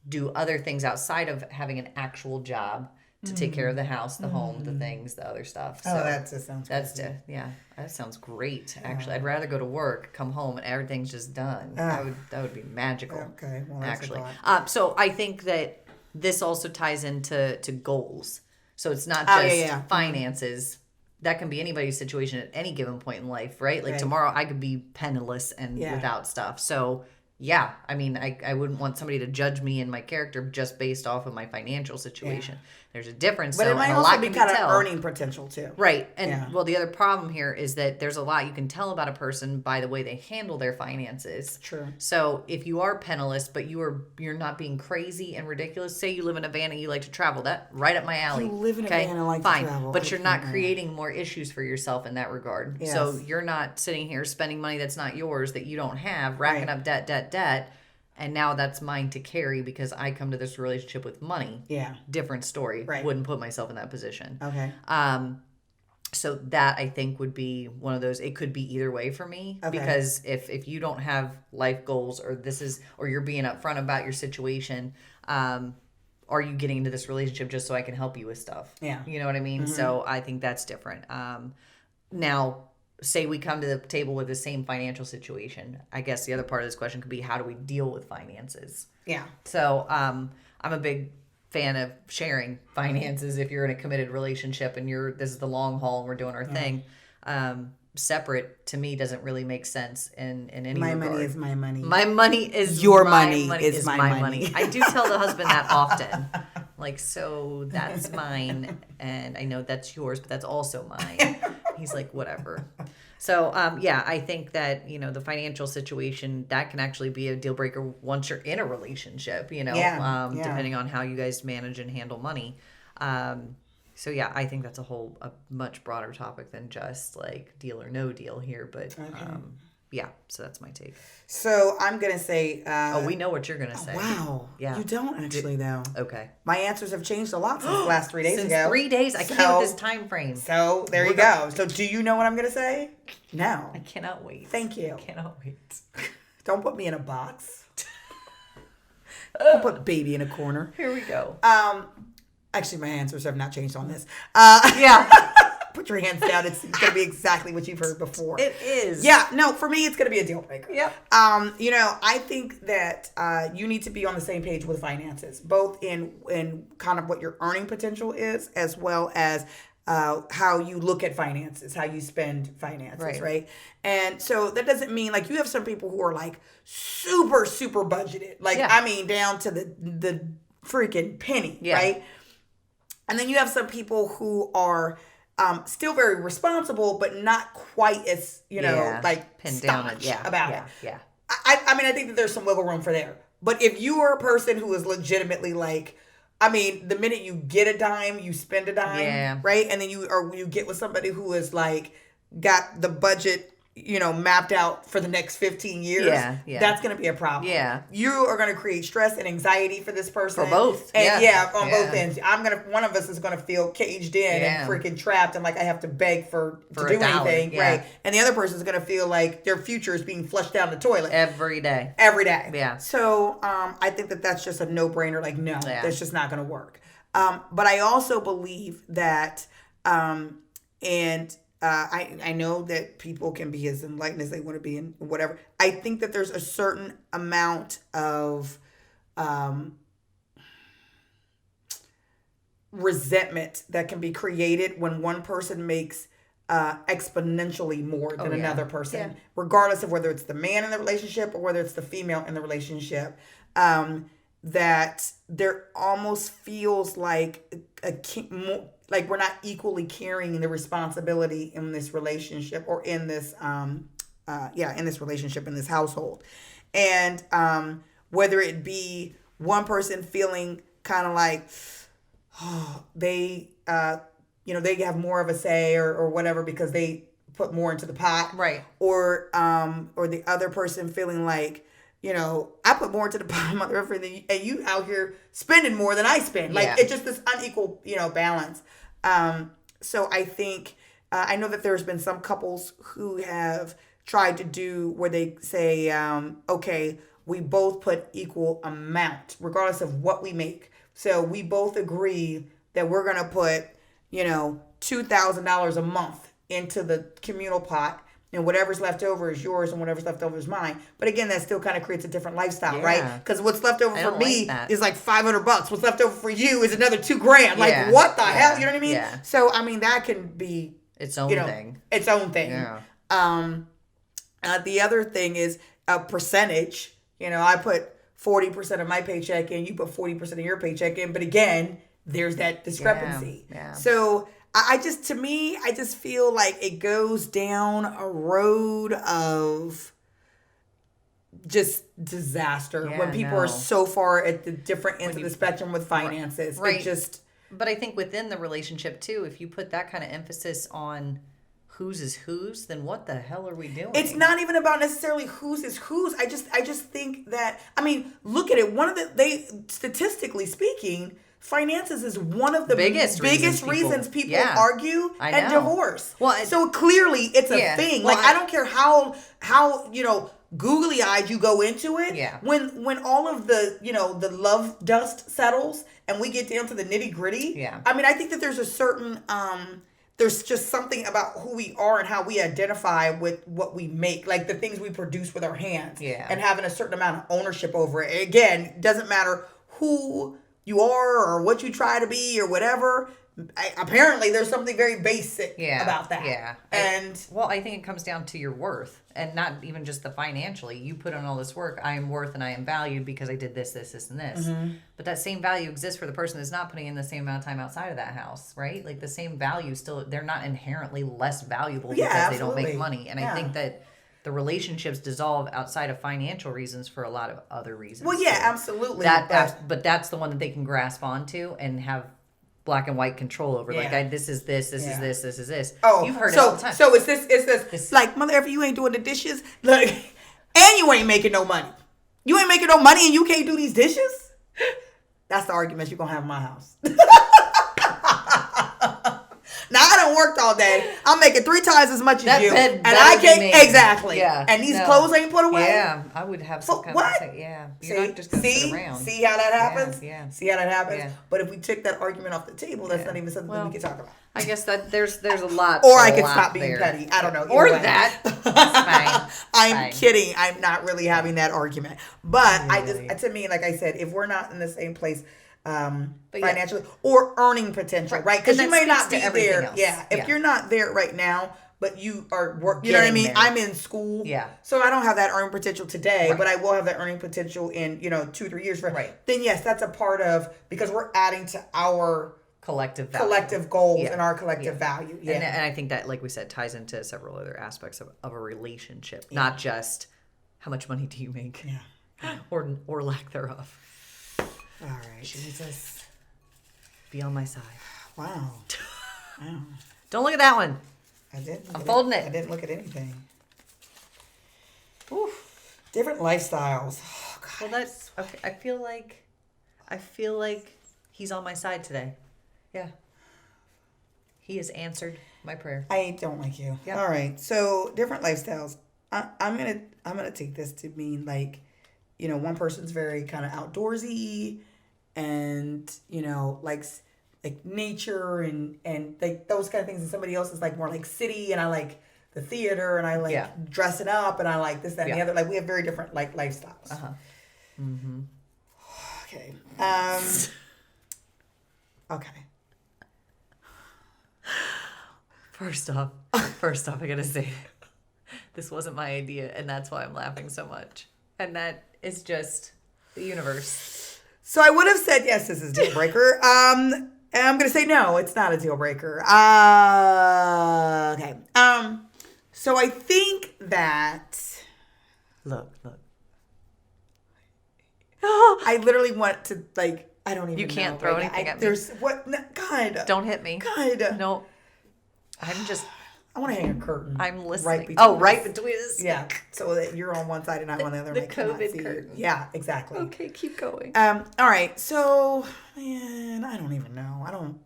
do other things outside of having an actual job to take care of the house, the home, the things, the other stuff. So that just sounds that sounds great. Actually, I'd rather go to work, come home, and everything's just done. That would be magical. Okay, well, that's actually. So I think that this also ties into goals. So it's not just finances. That can be anybody's situation at any given point in life, right? Like tomorrow I could be penniless and without stuff. So yeah, I mean, I wouldn't want somebody to judge me and my character just based off of my financial situation. There's a difference. But it might also be kind of earning potential too. Right. And well, the other problem here is that there's a lot you can tell about a person by the way they handle their finances. True. So if you are penniless, but you're not being crazy and ridiculous, say you live in a van and you like to travel, that right up my alley. You live in a van and like to travel. But you're not creating more issues for yourself in that regard. Yes. So you're not sitting here spending money that's not yours, that you don't have, racking up debt. And now that's mine to carry because I come to this relationship with money. Yeah. Different story. Right. Wouldn't put myself in that position. Okay. So that I think would be one of those, it could be either way for me. Okay. Because if you don't have life goals or you're being upfront about your situation, are you getting into this relationship just so I can help you with stuff? Yeah. You know what I mean? Mm-hmm. So I think that's different. Now, say we come to the table with the same financial situation. I guess the other part of this question could be, how do we deal with finances? Yeah. So I'm a big fan of sharing finances if you're in a committed relationship and this is the long haul and we're doing our thing. Separate to me doesn't really make sense in any regard. My money is my money. My money is your money is my money. I do tell the husband that often. Like, so that's mine and I know that's yours, but that's also mine. He's like, whatever. So, I think that, the financial situation, that can actually be a deal breaker once you're in a relationship, depending on how you guys manage and handle money. I think that's a much broader topic than just like deal or no deal here. But so that's my take. So I'm going to say... we know what you're going to say. Wow. Yeah. You don't actually, though. Okay. My answers have changed a lot since the last 3 days ago. Since 3 days? I can't with this time frame. So there you go. So do you know what I'm going to say? No. I cannot wait. Thank you. I cannot wait. Don't put me in a box. Don't put baby in a corner. Here we go. Actually, my answers have not changed on this. Put your hands down. It's going to be exactly what you've heard before. It is. Yeah. No, for me, it's going to be a deal breaker. Yep. I think that you need to be on the same page with finances, both in kind of what your earning potential is, as well as how you look at finances, how you spend finances, right? And so that doesn't mean, like, you have some people who are like super, super budgeted. Like, I mean, down to the freaking penny, right? And then you have some people who are still very responsible, but not quite as, like pinned down about it. Yeah. I mean, I think that there's some wiggle room for there. But if you are a person who is legitimately like, I mean, the minute you get a dime, you spend a dime, right? And then you get with somebody who is like got the budget, mapped out for the next 15 years. That's going to be a problem. Yeah. You are going to create stress and anxiety for this person. For both. And on both ends. One of us is going to feel caged in and freaking trapped and like I have to beg to do anything. Right. And the other person is going to feel like their future is being flushed down the toilet. Every day. Yeah. So I think that that's just a no-brainer. Like, no, that's just not going to work. But I also believe that, I know that people can be as enlightened as they want to be and whatever. I think that there's a certain amount of resentment that can be created when one person makes exponentially more than another person, regardless of whether it's the man in the relationship or whether it's the female in the relationship. That there almost feels like like we're not equally carrying the responsibility in this relationship or in this in this relationship, in this household. And whether it be one person feeling kind of like they have more of a say or whatever because they put more into the pot, right? Or the other person feeling like, I put more into the pot of everything, and you out here spending more than I spend. Like, it's just this unequal, balance. So I think I know that there's been some couples who have tried to do where they say, okay, we both put equal amount, regardless of what we make. So we both agree that we're going to put, $2,000 a month into the communal pot, and whatever's left over is yours and whatever's left over is mine. But again, that still kind of creates a different lifestyle, right? Because what's left over for me is like $500. What's left over for you is another $2,000. Like, what the hell? You know what I mean? Yeah. So, I mean, that can be its own thing. Its own thing. Yeah. The other thing is a percentage. I put 40% of my paycheck in, you put 40% of your paycheck in. But again, there's that discrepancy. Yeah. So I just feel like it goes down a road of just disaster when people are so far at the different ends of the spectrum with finances. Right. It just. But I think within the relationship too, if you put that kind of emphasis on whose is whose, then what the hell are we doing? It's not even about necessarily whose is whose. I just think that, look at it. Statistically speaking, finances is one of the biggest reasons people argue and divorce. Well, so clearly it's a thing. Well, I don't care how googly eyed you go into it. Yeah. When all of the the love dust settles and we get down to the nitty gritty. Yeah. I think that there's a certain there's just something about who we are and how we identify with what we make, like the things we produce with our hands, and having a certain amount of ownership over it. Again, doesn't matter who you are or what you try to be or whatever. Apparently, there's something very basic about that. Yeah. And I think it comes down to your worth, and not even just the financially. You put in all this work. I am worth and I am valued because I did this, this, this, and this. Mm-hmm. But that same value exists for the person that's not putting in the same amount of time outside of that house, right? Like the same value still, they're not inherently less valuable because they don't make money. And I think that the relationships dissolve outside of financial reasons for a lot of other reasons. Well, yeah, absolutely. But that's the one that they can grasp onto and have black and white control over. Like, this is this is this, this is this. Oh, you've heard it all the time. So it's this. Like, mother, if you ain't doing the dishes, like, and you ain't making no money. You ain't making no money and you can't do these dishes? That's the argument you're going to have in my house. Now, I done worked all day. I'm making 3 times as much as you. And I can't. Exactly. Yeah. And these clothes ain't put away. Yeah. I would have some kind of. Yeah. You're not just going to sit around. See how that happens? Yeah. See how that happens? Yeah. But if we took that argument off the table, that's not even something we can talk about. I guess that there's a lot. Or I could stop being petty. I don't know. Or that. That's fine. I'm kidding. I'm not really having that argument. But to me, like I said, if we're not in the same place financially or earning potential, right? Because you may not be there. Else. Yeah. If you're not there right now, but you are working, you know what I mean? There. I'm in school. Yeah. So I don't have that earning potential today, but I will have that earning potential in, 2-3 years. Then yes, that's a part of, because we're adding to our collective goals and our collective value. Yeah. And I think that, like we said, ties into several other aspects of a relationship, not just how much money do you make, or lack thereof. All right. Jesus. Be on my side. Wow. Don't look at that one. I didn't. I'm folding it. I didn't look at anything. Oof. Different lifestyles. Oh, God. Well, that's okay. I feel like he's on my side today. Yeah. He has answered my prayer. I don't like you. Yep. All right. So different lifestyles. I'm gonna take this to mean like, one person's very kind of outdoorsy, and likes like nature and like those kind of things, and somebody else is like more like city, and I like the theater, and I like dressing up, and I like this, that, and the other. Like, we have very different like lifestyles. Mm-hmm. Okay. Okay. First off, I gotta say, this wasn't my idea, and that's why I'm laughing so much. And that is just the universe. So I would have said yes, this is a deal breaker. And I'm gonna say no, it's not a deal breaker. Okay. So I think that. Look. I literally want to like. I don't even. You can't know throw anything at me. There's what? God. Don't hit me. God. No. I'm just. I want to hang a curtain. I'm listening. Right between us. Yeah. So that you're on one side and I'm on the other. The COVID curtain. Yeah, exactly. Okay, keep going. All right. So, man, I don't even know.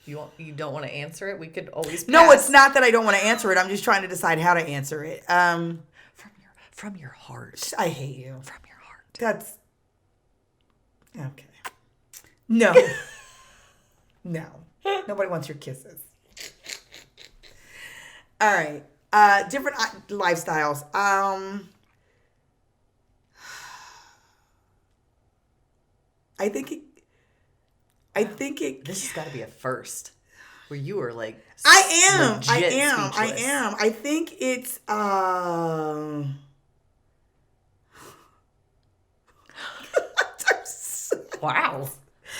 You don't want to answer it? We could always pass. No, it's not that I don't want to answer it. I'm just trying to decide how to answer it. From your heart. I hate you. From your heart. That's okay. No. No. Nobody wants your kisses. All right. Different lifestyles. I think it. This has got to be a first, where you are like. I am. Speechless. I think it's. Wow,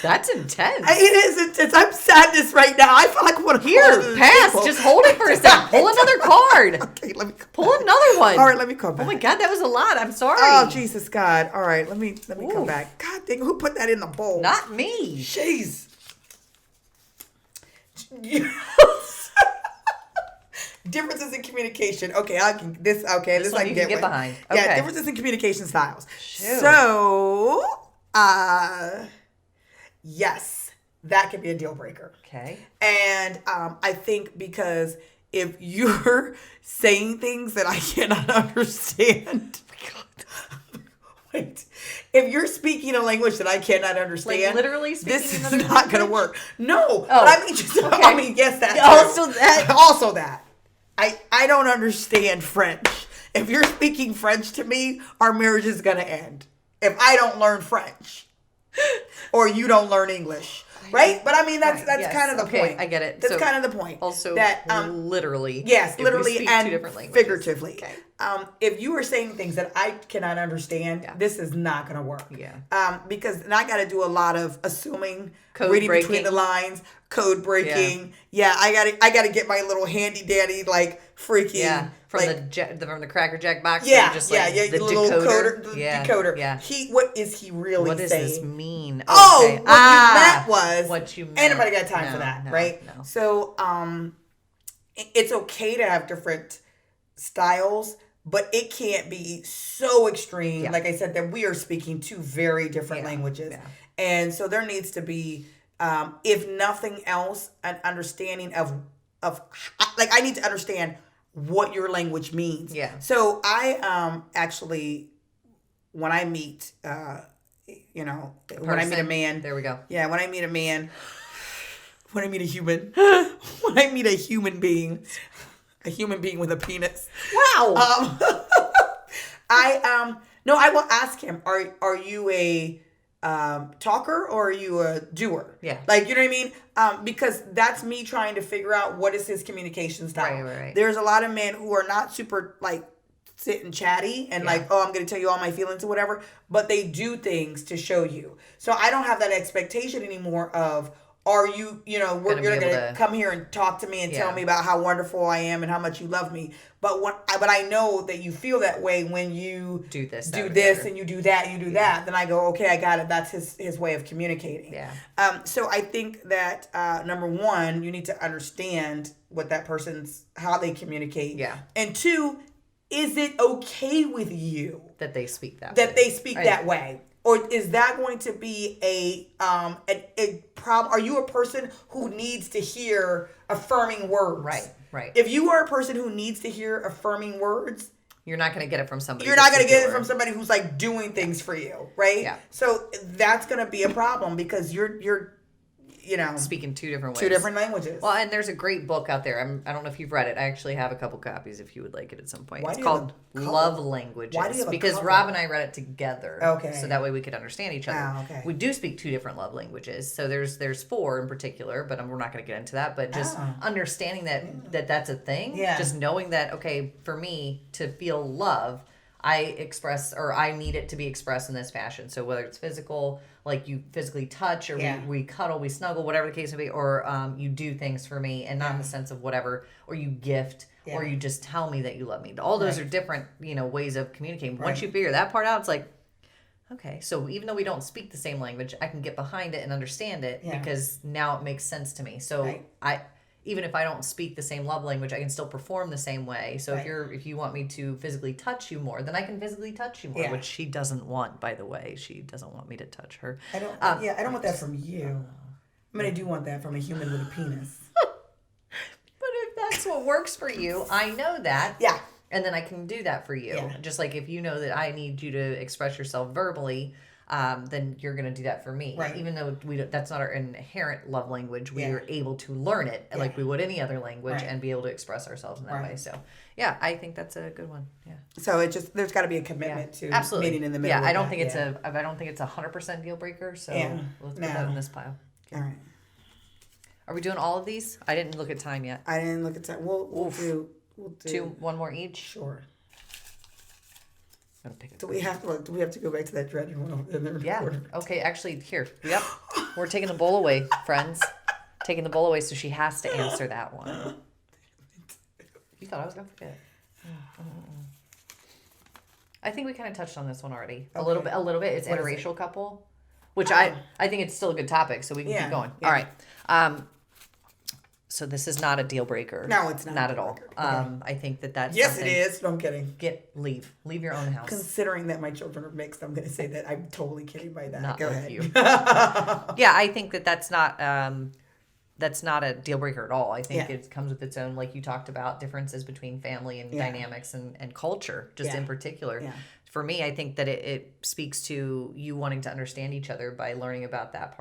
that's intense. It is intense. I'm sadness right now. I feel like one of pass. people. Just hold it for a second. Pull another card. Okay, let me pull another one. All right, let me come back. Oh my God, that was a lot. I'm sorry. Oh Jesus God! All right, let me come back. God dang, who put that in the bowl? Not me. Jeez. Differences in communication. Okay, this I can get behind. Okay. Yeah, differences in communication styles. Shoot. So, yes, that could be a deal breaker. Okay. And I think because if you're saying things that I cannot understand, wait, if you're speaking a language that I cannot understand, like literally speaking this is not going to work. No, but I mean, yes, that. Also that. I don't understand French. If you're speaking French to me, our marriage is going to end. If I don't learn French or you don't learn English. Right? But I mean, that's yes. kind of the point. I get it. That's kind of the point. Also, that, literally. Yes, literally and two different languages. Figuratively. Okay. If you are saying things that I cannot understand, this is not going to work. Yeah. Because then I got to do a lot of assuming, reading between the lines, code breaking. Yeah, I got to get my little handy dandy freaking. Yeah. From the Cracker Jack box. Yeah, just the little decoder. Decoder. Yeah. What is he really saying? What does this mean? Okay. What you meant was. What you meant. Ain't nobody got time for that, right? No. So, it's okay to have different styles, but it can't be so extreme. Yeah. Like I said, that we are speaking two very different languages. Yeah. And so there needs to be, if nothing else, an understanding of I need to understand what your language means. Yeah. So I actually, when I meet, when I meet a man. There we go. Yeah, when I meet a man, when I meet a human, when I meet a human being with a penis. Wow. I will ask him, are you a talker or are you a doer? Yeah. Like, you know what I mean? Because that's me trying to figure out what is his communication style. Right. There's a lot of men who are not super sit and chatty and I'm going to tell you all my feelings or whatever, but they do things to show you. So I don't have that expectation anymore of, are you, you're going to come here and talk to me and tell me about how wonderful I am and how much you love me. But I know that you feel that way when you do this and you do that, and you do that. Then I go, okay, I got it. That's his way of communicating. Yeah. So I think that number one, you need to understand what that how they communicate. Yeah. And two, is it okay with you that they speak that way? Or is that going to be a problem? Are you a person who needs to hear affirming words? Right. If you are a person who needs to hear affirming words, you're not going to get it from somebody. You're not going to get it from somebody who's doing things for you, right? Yeah. So that's going to be a problem because you're speaking two different ways. Two different languages. Well, and there's a great book out there. I don't know if you've read it. I actually have a couple copies if you would like it at some point. It's called Love Languages. Why do you have because Rob and I read it together. Okay. So that way we could understand each other. Oh, okay. We do speak two different love languages. So there's 4 in particular, but we're not going to get into that. But just understanding that's a thing. Yeah. Just knowing that, okay, for me to feel love, I express or I need it to be expressed in this fashion. So whether it's physical, like you physically touch or we cuddle, we snuggle, whatever the case may be, or you do things for me and not in the sense of whatever, or you gift or you just tell me that you love me. All those are different, ways of communicating. Once you figure that part out, it's like, okay, so even though we don't speak the same language, I can get behind it and understand it because now it makes sense to me. So even if I don't speak the same love language, I can still perform the same way. So if you want me to physically touch you more, then I can physically touch you more, which she doesn't want, by the way. She doesn't want me to touch her. I don't want that from you. I mean, I do want that from a human with a penis. But if that's what works for you, I know that. Yeah. And then I can do that for you. Yeah. Just like if you know that I need you to express yourself verbally, then you're going to do that for me. Right. Even though that's not our inherent love language, we are able to learn it like we would any other language and be able to express ourselves in that way. So, yeah, I think that's a good one. Yeah. So there's got to be a commitment to meeting in the middle. Yeah, I don't think it's a 100% deal breaker. So let's put that in this pile. Okay. All right. Are we doing all of these? I didn't look at time yet. I didn't look at time. We'll do one more each. Sure. Do we have to go back to that dredging one in the recorder? Okay, actually, here. Yep. We're taking the bowl away, friends. Taking the bowl away, so she has to answer that one. You thought I was going to forget. I think we kind of touched on this one already. Okay. A little bit. It's interracial couple, which I think it's still a good topic, so we can keep going. Yeah. All right. So this is not a deal breaker. No, it's not. Not at all. Okay. I think that's yes, it is. No, I'm kidding. Leave your own house. Considering that my children are mixed, I'm going to say that I'm totally kidding by that. Not Go with ahead. You. Yeah, I think that's not a deal breaker at all. I think it comes with its own, like you talked about, differences between family and dynamics and culture, just in particular. Yeah. For me, I think that it speaks to you wanting to understand each other by learning about that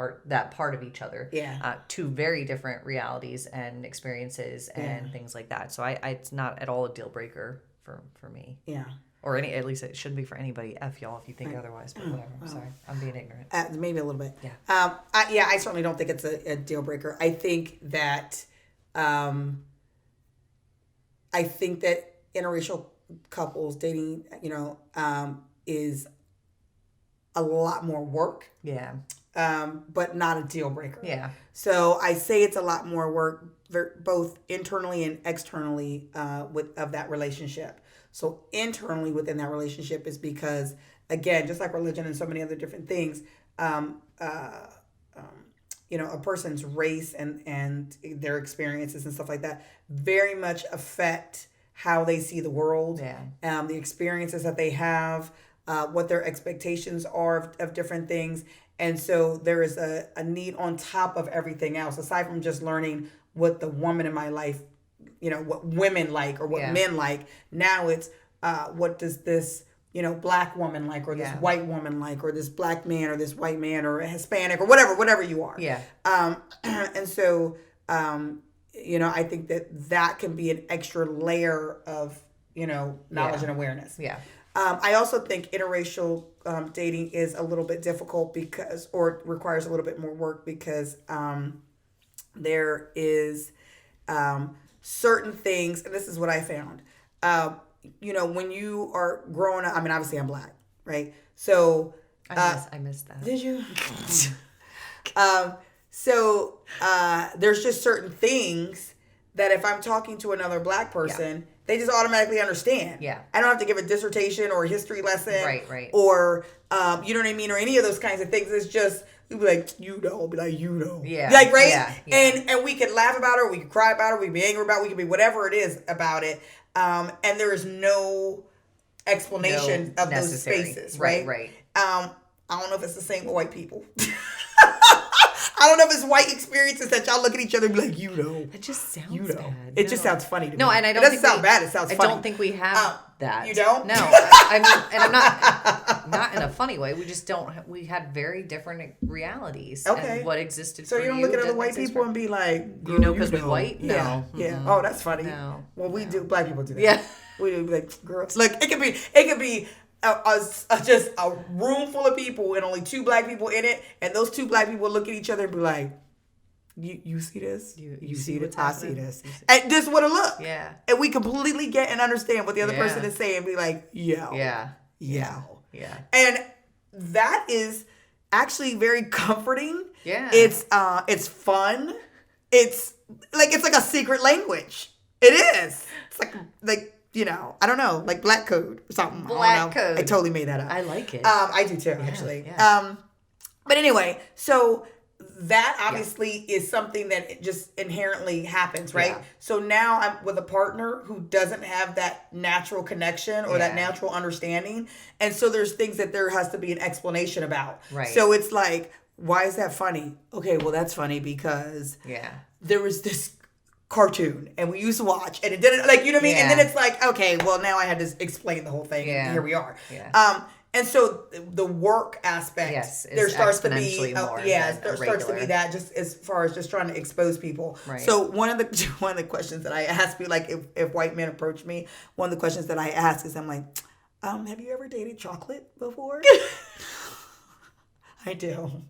part of each other. Yeah. Two very different realities and experiences and things like that. So it's not at all a deal breaker for me. Yeah. Or at least it shouldn't be for anybody. F y'all if you think otherwise, but whatever. I'm sorry. I'm being ignorant. Maybe a little bit. Yeah. I certainly don't think it's a deal breaker. I think that interracial couples dating, is a lot more work. Yeah. But not a deal breaker. Yeah. So I say it's a lot more work, both internally and externally, of that relationship. So internally within that relationship is because, again, just like religion and so many other different things, a person's race and their experiences and stuff like that very much affect how they see the world, the experiences that they have, what their expectations are of different things. And so there is a need on top of everything else, aside from just learning what the woman in my life, what women like or what men like. Now it's what does this, black woman like, or this white woman like, or this black man or this white man or a Hispanic or whatever you are. Yeah. And so, I think that can be an extra layer of, knowledge and awareness. Yeah. I also think interracial dating is a little bit difficult or requires a little bit more work because there is certain things, and this is what I found. When you are growing up, I mean, obviously I'm Black, right? So I missed that. Did you? So there's just certain things that if I'm talking to another Black person, they just automatically understand. Yeah. I don't have to give a dissertation or a history lesson. Right. Or, you know what I mean? Or any of those kinds of things. It's just, you'll be like, be like, Yeah. Like, right? Yeah. And we could laugh about it, or we could cry about it, or we could be angry about it, we could be whatever it is about it. And there is no explanation of those spaces, right? Right. I don't know if it's the same with white people. I don't know if it's white experiences that y'all look at each other and be like, It just sounds bad. It just sounds funny to me. No, and I don't. It doesn't sound bad. It sounds funny. I don't think we have that. You don't? No. I mean, and I'm not in a funny way. We just don't. We had very different realities. Okay. And what existed. So you don't look at other white people and be like, because we're white. No. Yeah. Mm-hmm. Oh, that's funny. No. Well, we do. Black people do that. Yeah. We do like girls. Look, it could be. Just a room full of people and only 2 Black people in it, and those 2 Black people look at each other and be like, you see this? You see this? I see this. And this would have looked. Yeah. And we completely get and understand what the other person is saying and be like, yo. Yeah. Yeah. And that is actually very comforting. Yeah. It's fun. It's like a secret language. It is. It's like I don't know, like Black code or something. Black code. I totally made that up. I like it. I do too, actually. Yeah. But anyway, so that obviously is something that just inherently happens, right? Yeah. So now I'm with a partner who doesn't have that natural connection or that natural understanding. And so there's things that there has to be an explanation about. Right. So it's like, Why is that funny? Okay, well, that's funny because Yeah. there was this cartoon and we used to watch and it didn't, like, you know what I mean? And then it's like, okay, well, now I had to explain the whole thing and here we are. Yeah. And so the work aspect, there starts to be, there starts to be that just as far as just trying to expose people. Right. So one of the questions that I ask me, like if white men approach me, one of the questions that I ask is, I'm like, have you ever dated chocolate before? I do.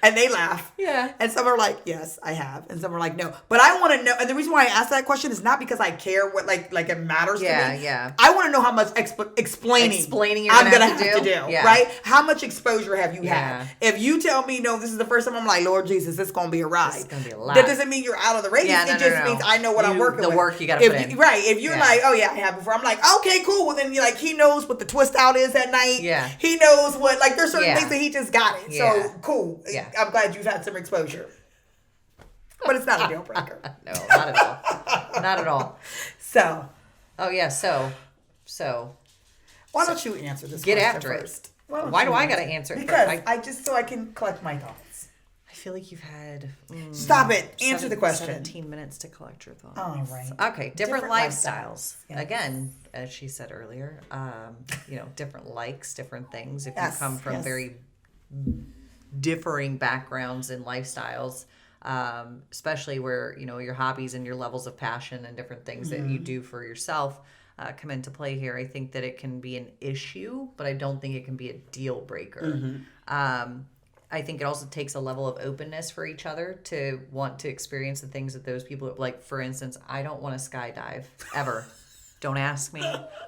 And they laugh. Yeah. And some are like, yes, I have. And some are like, no. But I want to know. And the reason why I ask that question is not because I care what, like it matters to me. Yeah. I want to know how much explaining you're I'm going to have to do. Yeah. Right? How much exposure have you had? If you tell me, no, this is the first time, I'm like, Lord Jesus, this is going to be a ride. It's going to be a lot. That doesn't mean you're out of the race. Yeah, it just means I know what I'm working with. The work you got to put in. Right. If you're like, oh, yeah, I have before. I'm like, okay, cool. Well, then you're like, he knows what the twist out is at night. Yeah. He knows what, like, there's certain things that he just got it. So, cool. Yeah. I'm glad you've had some exposure. But it's not a deal breaker. No, not at all. Not at all. So. Oh, yeah. So. Why don't you answer this get question after first? it. Why do I got to answer it? Because I just so I can collect my thoughts. I feel like you've had... Stop it. Answer the question. 17 minutes to collect your thoughts. All right. Okay. Different lifestyles. Yes. Again, as she said earlier, different likes, different things. If you come from very differing backgrounds and lifestyles, especially where, your hobbies and your levels of passion and different things that you do for yourself come into play here. I think that it can be an issue, but I don't think it can be a deal breaker. I think it also takes a level of openness for each other to want to experience the things that those people, like, for instance, I don't want to skydive ever. Don't ask me.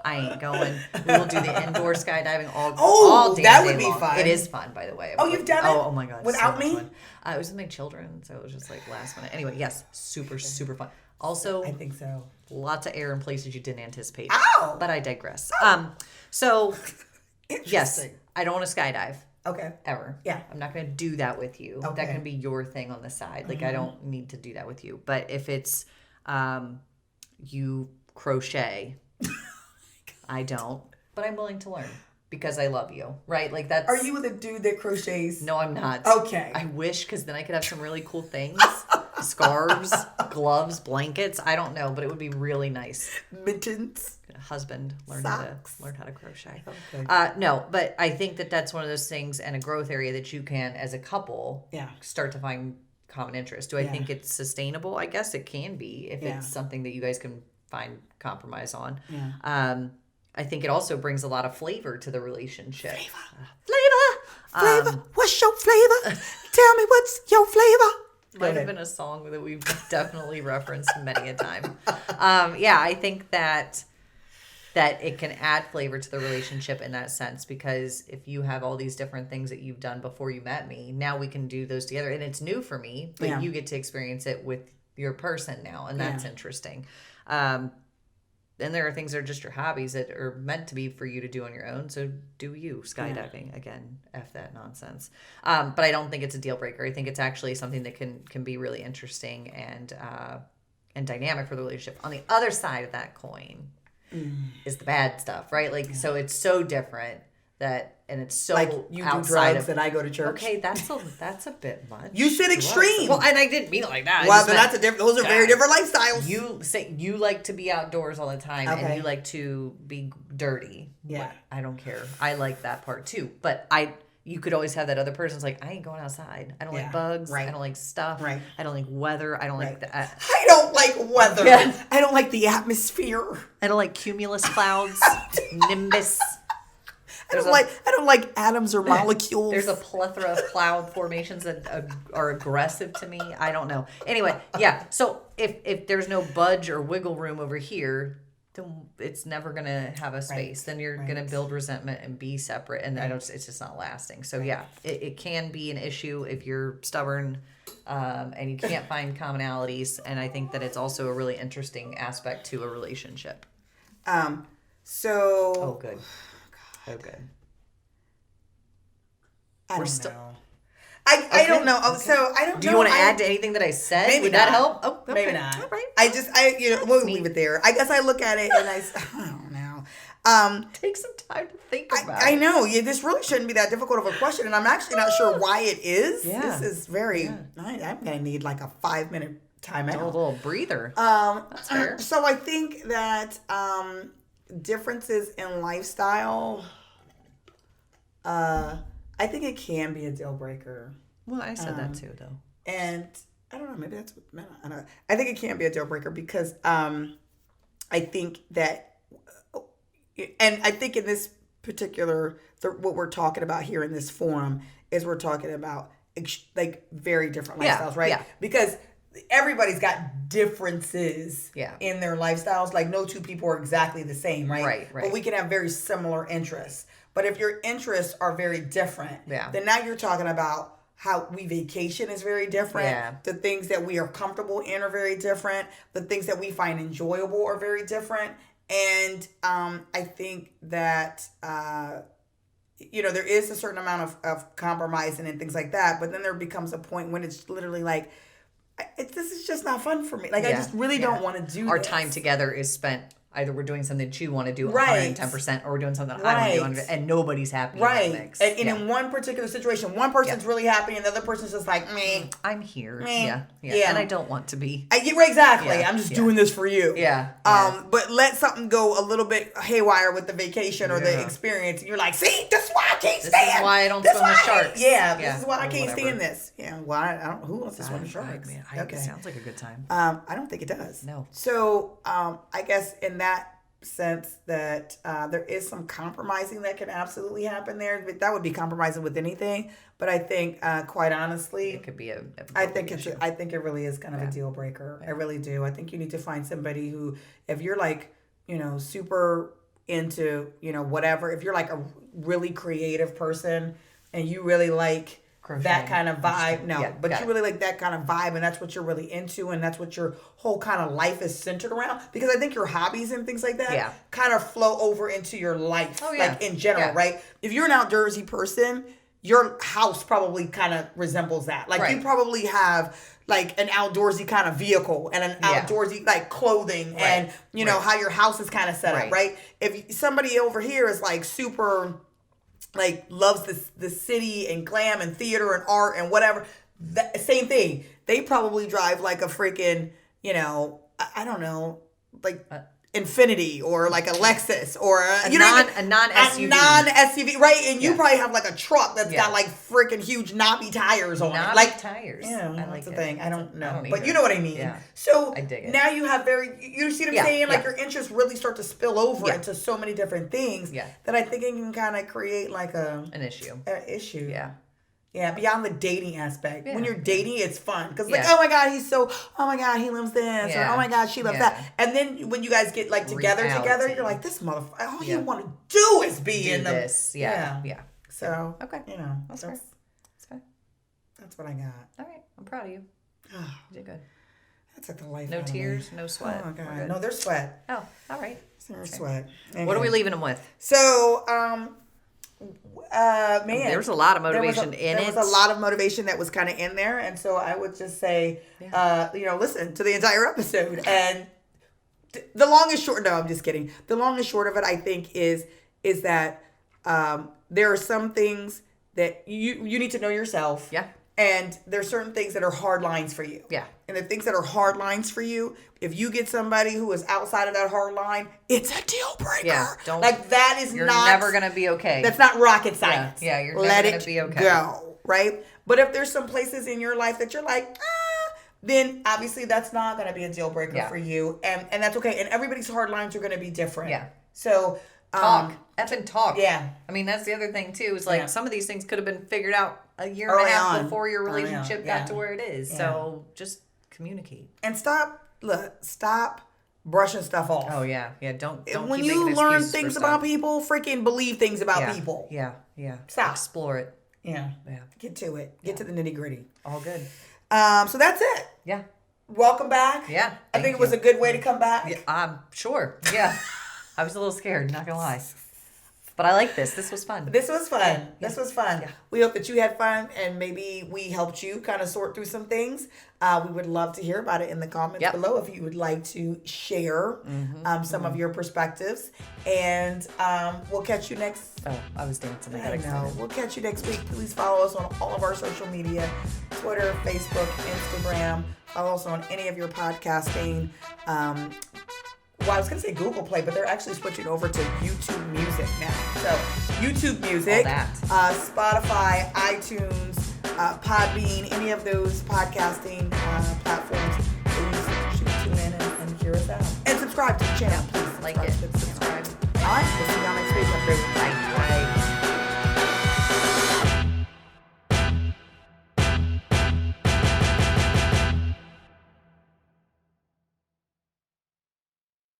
I ain't going. We will do the indoor skydiving all day. That would be fun. It is fun, by the way. Oh, you've done it? Oh my God. Without so me? fun. It was with my children, so it was just like last minute. Anyway, yes, super fun. Also, I think so. Lots of air in places you didn't anticipate. Ow! But I digress. So, yes, I don't want to skydive. Okay. Ever. Yeah. I'm not going to do that with you. Okay. That can be your thing on the side. Like, I don't need to do that with you. But if it's you crochet, I don't. But I'm willing to learn because I love you. Right? Like, that's... Are you with a dude that crochets? No, I'm not. Okay. I wish, because then I could have some really cool things. Scarves, gloves, blankets. I don't know, but it would be really nice. Mittens. Husband learn Socks. how to crochet. Okay. No, but I think that that's one of those things and a growth area that you can, as a couple, start to find common interest. Do I think it's sustainable? I guess it can be if it's something that you guys can find compromise on. Yeah. I think it also brings a lot of flavor to the relationship. Flavor. What's your flavor? Tell me what's your flavor. Might have been a song that we've definitely referenced many a time. I think that it can add flavor to the relationship in that sense, because if you have all these different things that you've done before you met me, now we can do those together. And it's new for me, but you get to experience it with your person now, and that's interesting. Then there are things that are just your hobbies that are meant to be for you to do on your own. So do you. Skydiving, again, F that nonsense. But I don't think it's a deal breaker. I think it's actually something that can be really interesting and dynamic for the relationship. On the other side of that coin is the bad stuff, right? Like, so it's so different and it's so like you do drugs and I go to church. Okay, that's a bit much. You said extreme. Well, and I didn't mean it like that. Well, then those are very different lifestyles. You say you like to be outdoors all the time, and you like to be dirty. Yeah, I don't care. I like that part too. But you could always have that other person's like, I ain't going outside. I don't like bugs. Right. I don't like stuff. Right. I don't like weather. I don't like that. I don't like weather. Yeah. I don't like the atmosphere. I don't like cumulus clouds, nimbus. I don't like atoms or molecules. There's a plethora of cloud formations that are aggressive to me. I don't know. Anyway, so if there's no budge or wiggle room over here, then it's never going to have a space. Then you're going to build resentment and be separate, and it's just not lasting. So it can be an issue if you're stubborn and you can't find commonalities. And I think that it's also a really interesting aspect to a relationship. Oh, good. Oh, good. I don't know. I don't know. Okay. So I don't know. Do you want to add to anything that I said? Maybe Would not. that help? Oh, okay. Maybe not. All right. We'll leave it there. I guess I look at it and I don't know. Take some time to think about I it. know. Yeah, this really shouldn't be that difficult of a question, and I'm actually not sure why it is. Yeah. This is very. I'm gonna need like a 5-minute timeout. A little breather. That's fair. So I think that differences in lifestyle. I think it can be a deal breaker. Well, I said that too, though. And I don't know, maybe that's what meant. I don't know. I think it can be a deal breaker because I think that, and I think in this particular, what we're talking about here in this forum is we're talking about like very different lifestyles, right? Yeah. Because everybody's got differences in their lifestyles. Like no two people are exactly the same, right? Right. But we can have very similar interests. But if your interests are very different, then now you're talking about how we vacation is very different. Yeah. The things that we are comfortable in are very different. The things that we find enjoyable are very different. And I think that, there is a certain amount of compromising and things like that. But then there becomes a point when it's literally like, this is just not fun for me. Like, I just really don't want to do Our this. time together is spent. Either we're doing something that you want to do Right. 110%, or we're doing something I want to do, and nobody's happy in that mix. And in one particular situation, one person's really happy, and the other person's just like, meh. I'm here. Meh. Yeah. And I don't want to be. Exactly. I'm just doing this for you. Yeah. But let something go a little bit haywire with the vacation or the experience, and you're like, see, this is why I can't stand. This is why I don't swim with sharks. This is why I can't stand this. Yeah. Well, I don't. Who wants to swim with sharks? It sounds like a good time. I don't think it does. No. So I guess in that sense that there is some compromising that can absolutely happen there. But that would be compromising with anything. But I think, quite honestly, it could be I think it really is kind of a deal breaker. I really do. I think you need to find somebody who, if you're like, super into, whatever, if you're like a really creative person and you really like that kind of vibe. You really like that kind of vibe, and that's what you're really into, and that's what your whole kind of life is centered around. Because I think your hobbies and things like that kind of flow over into your life, like in general, right? If you're an outdoorsy person, your house probably kind of resembles that. Like you probably have like an outdoorsy kind of vehicle and an outdoorsy like clothing and how your house is kind of set up, right? If somebody over here is like super like loves the city and glam and theater and art and whatever, same thing. They probably drive like a freaking, I don't know, like Infinity or like a Lexus or a non-SUV. A non-SUV, right? And you probably have like a truck that's got like freaking huge knobby tires on it. Like tires. Yeah, that's the thing. I don't know. But you know what I mean. Yeah. So I dig it. now you have you see what I'm saying? Like your interests really start to spill over into so many different things that I think it can kind of create like an issue. Yeah. Yeah, beyond the dating aspect. When you're dating, it's fun. Because like, oh my God, oh my God, he loves this. Or oh my God, she loves that. And then when you guys get like together, you're like, this motherfucker, all you want to do is be in this. Yeah. So, okay. That's fair. That's what I got. All right. I'm proud of you. You did good. That's like the life. No tears, no sweat. Oh my God. No, there's sweat. Oh, all right. There's sweat. Anyway. What are we leaving them with? So, man, there was a lot of motivation in it. There was a lot of motivation that was kind of in there, and so I would just say, listen to the entire episode. And the long and short, no, I'm just kidding. The long and short of it, I think, is that there are some things that you need to know yourself. Yeah. And there's certain things that are hard lines for you. Yeah. And the things that are hard lines for you, if you get somebody who is outside of that hard line, it's a deal breaker. Yeah. That is you're not. You're never going to be okay. That's not rocket science. Yeah, you're never going to be okay. Go, right? But if there's some places in your life that you're like, then obviously that's not going to be a deal breaker for you. And that's okay. And everybody's hard lines are going to be different. Yeah. So. Talk. Effing talk. Yeah. I mean, that's the other thing, too. Is like some of these things could have been figured out a year and a half before your relationship got to where it is. Yeah. So just communicate. And stop brushing stuff off. Oh, yeah. Yeah, don't when keep you learn things about people, freaking believe things about people. Yeah, yeah. Stop. Explore it. Yeah. Yeah. Get to it. Get to the nitty gritty. All good. So that's it. Yeah. Welcome back. Yeah. I think it was a good way to come back. Yeah, sure. Yeah. I was a little scared, not gonna lie. But I like this. This was fun. This was fun. Yeah. This was fun. Yeah. We hope that you had fun and maybe we helped you kind of sort through some things. We would love to hear about it in the comments below if you would like to share some of your perspectives. And we'll catch you next. Oh, I was dancing. I know. We'll catch you next week. Please follow us on all of our social media, Twitter, Facebook, Instagram. Follow us on any of your podcasting. Well, I was going to say Google Play, but they're actually switching over to YouTube Music now. So, YouTube Music, Spotify, iTunes, Podbean, any of those podcasting platforms. Please tune in and hear us out. And subscribe to the channel. Please like it. Subscribe. All right. We'll see you all next week. Have a great week. Bye.